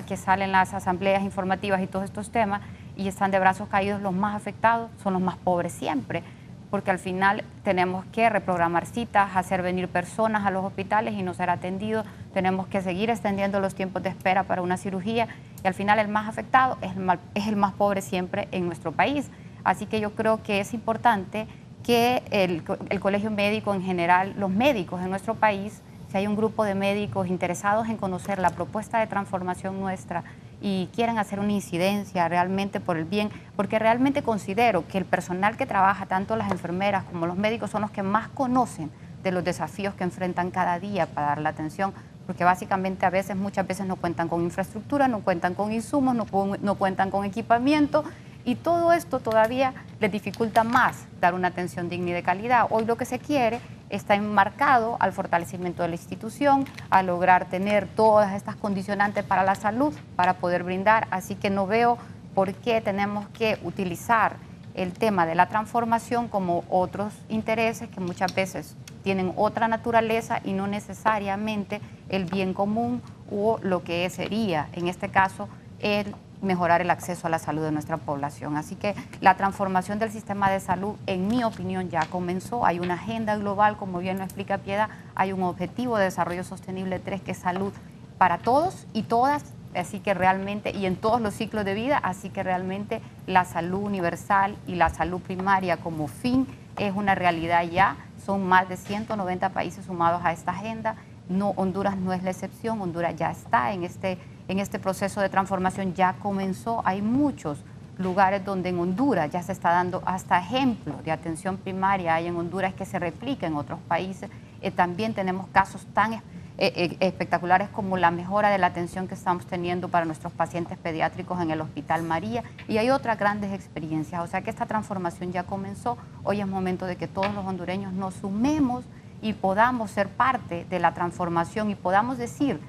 que salen las asambleas informativas y todos estos temas y están de brazos caídos, los más afectados son los más pobres siempre, porque al final tenemos que reprogramar citas, hacer venir personas a los hospitales y no ser atendidos, tenemos que seguir extendiendo los tiempos de espera para una cirugía y al final el más afectado es el más pobre siempre en nuestro país. Así que yo creo que es importante que el colegio médico en general, los médicos en nuestro país, si hay un grupo de médicos interesados en conocer la propuesta de transformación nuestra y quieren hacer una incidencia realmente por el bien, porque realmente considero que el personal que trabaja, tanto las enfermeras como los médicos, son los que más conocen de los desafíos que enfrentan cada día para dar la atención, porque básicamente muchas veces no cuentan con infraestructura, no cuentan con insumos, no cuentan con equipamiento, y todo esto todavía les dificulta más dar una atención digna y de calidad. Hoy lo que se quiere está enmarcado al fortalecimiento de la institución, a lograr tener todas estas condicionantes para la salud, para poder brindar. Así que no veo por qué tenemos que utilizar el tema de la transformación como otros intereses que muchas veces tienen otra naturaleza y no necesariamente el bien común o lo que sería, en este caso, el mejorar el acceso a la salud de nuestra población. Así que la transformación del sistema de salud, en mi opinión, ya comenzó. Hay una agenda global, como bien lo explica Piedad, hay un objetivo de desarrollo sostenible 3, que es salud para todos y todas, así que realmente, y en todos los ciclos de vida, así que realmente la salud universal y la salud primaria como fin es una realidad ya. Son más de 190 países sumados a esta agenda. No, Honduras no es la excepción, Honduras ya está en este proceso de transformación, ya comenzó. Hay muchos lugares donde en Honduras ya se está dando hasta ejemplos de atención primaria, hay en Honduras que se replica en otros países. También tenemos casos tan espectaculares como la mejora de la atención que estamos teniendo para nuestros pacientes pediátricos en el Hospital María, y hay otras grandes experiencias. O sea que esta transformación ya comenzó. Hoy es momento de que todos los hondureños nos sumemos y podamos ser parte de la transformación y podamos decir,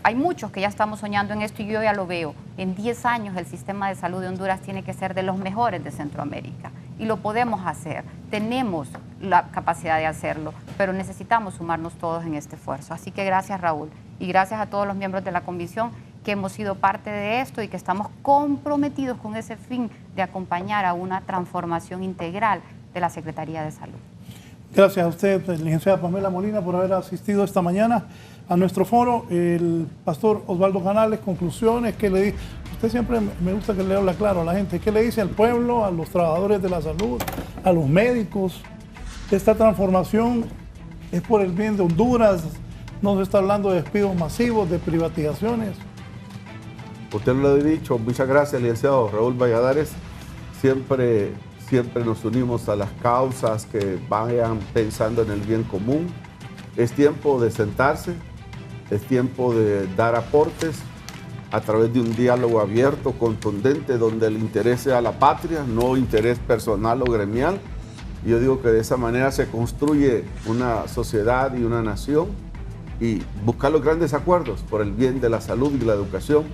hay muchos que ya estamos soñando en esto y yo ya lo veo, en 10 años el sistema de salud de Honduras tiene que ser de los mejores de Centroamérica y lo podemos hacer, tenemos la capacidad de hacerlo, pero necesitamos sumarnos todos en este esfuerzo. Así que gracias, Raúl, y gracias a todos los miembros de la comisión que hemos sido parte de esto y que estamos comprometidos con ese fin de acompañar a una transformación integral de la Secretaría de Salud. Gracias a usted, licenciada Pamela Molina, por haber asistido esta mañana a nuestro foro. El pastor Osvaldo Canales, conclusiones, ¿qué le dice? Usted siempre me gusta que le habla claro a la gente. ¿Qué le dice al pueblo, a los trabajadores de la salud, a los médicos? Esta transformación es por el bien de Honduras. No se está hablando de despidos masivos, de privatizaciones. Usted lo ha dicho. Muchas gracias, licenciado Raúl Valladares. Siempre nos unimos a las causas que vayan pensando en el bien común. Es tiempo de sentarse, es tiempo de dar aportes a través de un diálogo abierto, contundente, donde el interés sea la patria, no interés personal o gremial. Yo digo que de esa manera se construye una sociedad y una nación, y buscar los grandes acuerdos por el bien de la salud y la educación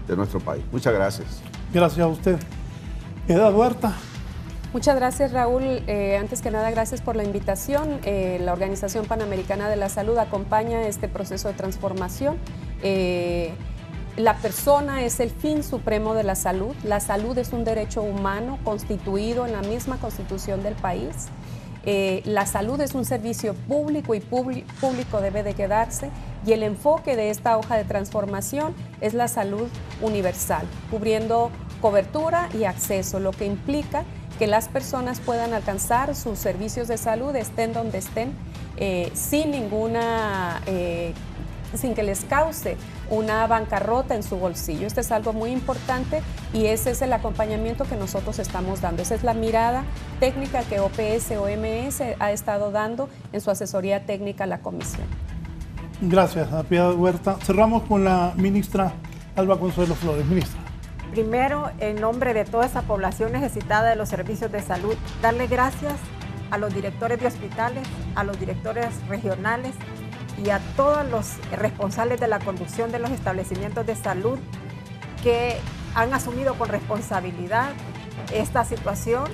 de nuestro país. Muchas gracias. Gracias a usted. Piedad Huerta. Muchas gracias, Raúl. Antes que nada, gracias por la invitación. La Organización Panamericana de la Salud acompaña este proceso de transformación. La persona es el fin supremo de la salud. La salud es un derecho humano constituido en la misma Constitución del país. La salud es un servicio público y público debe de quedarse, y el enfoque de esta hoja de transformación es la salud universal, cubriendo cobertura y acceso, lo que implica que las personas puedan alcanzar sus servicios de salud, estén donde estén, sin que les cause una bancarrota en su bolsillo. Esto es algo muy importante y ese es el acompañamiento que nosotros estamos dando. Esa es la mirada técnica que OPS-OMS ha estado dando en su asesoría técnica a la comisión. Gracias, Piedad Huerta. Cerramos con la ministra Alba Consuelo Flores. Ministra. Primero, en nombre de toda esa población necesitada de los servicios de salud, darle gracias a los directores de hospitales, a los directores regionales y a todos los responsables de la conducción de los establecimientos de salud que han asumido con responsabilidad esta situación,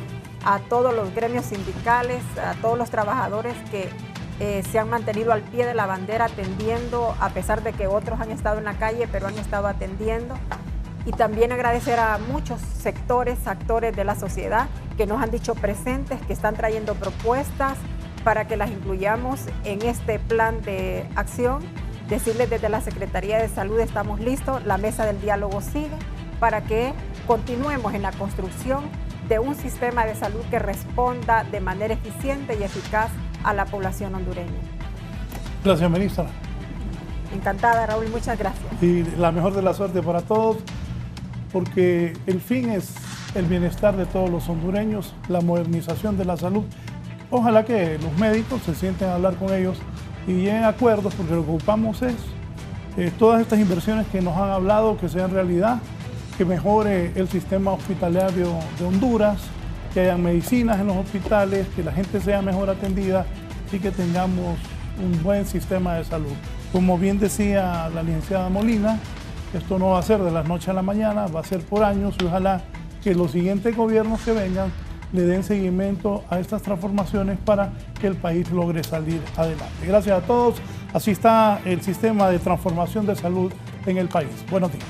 a todos los gremios sindicales, a todos los trabajadores que se han mantenido al pie de la bandera atendiendo, a pesar de que otros han estado en la calle, pero han estado atendiendo. Y también agradecer a muchos sectores, actores de la sociedad que nos han dicho presentes, que están trayendo propuestas para que las incluyamos en este plan de acción. Decirles desde la Secretaría de Salud estamos listos, la mesa del diálogo sigue para que continuemos en la construcción de un sistema de salud que responda de manera eficiente y eficaz a la población hondureña. Gracias, ministra. Encantada, Raúl, muchas gracias. Y la mejor de la suerte para todos, porque el fin es el bienestar de todos los hondureños, la modernización de la salud. Ojalá que los médicos se sienten a hablar con ellos y lleguen a acuerdos, porque lo que ocupamos es todas estas inversiones que nos han hablado, que sean realidad, que mejore el sistema hospitalario de Honduras, que haya medicinas en los hospitales, que la gente sea mejor atendida y que tengamos un buen sistema de salud. Como bien decía la licenciada Molina, esto no va a ser de la noche a la mañana, va a ser por años y ojalá que los siguientes gobiernos que vengan le den seguimiento a estas transformaciones para que el país logre salir adelante. Gracias a todos. Así está el sistema de transformación de salud en el país. Buenos días.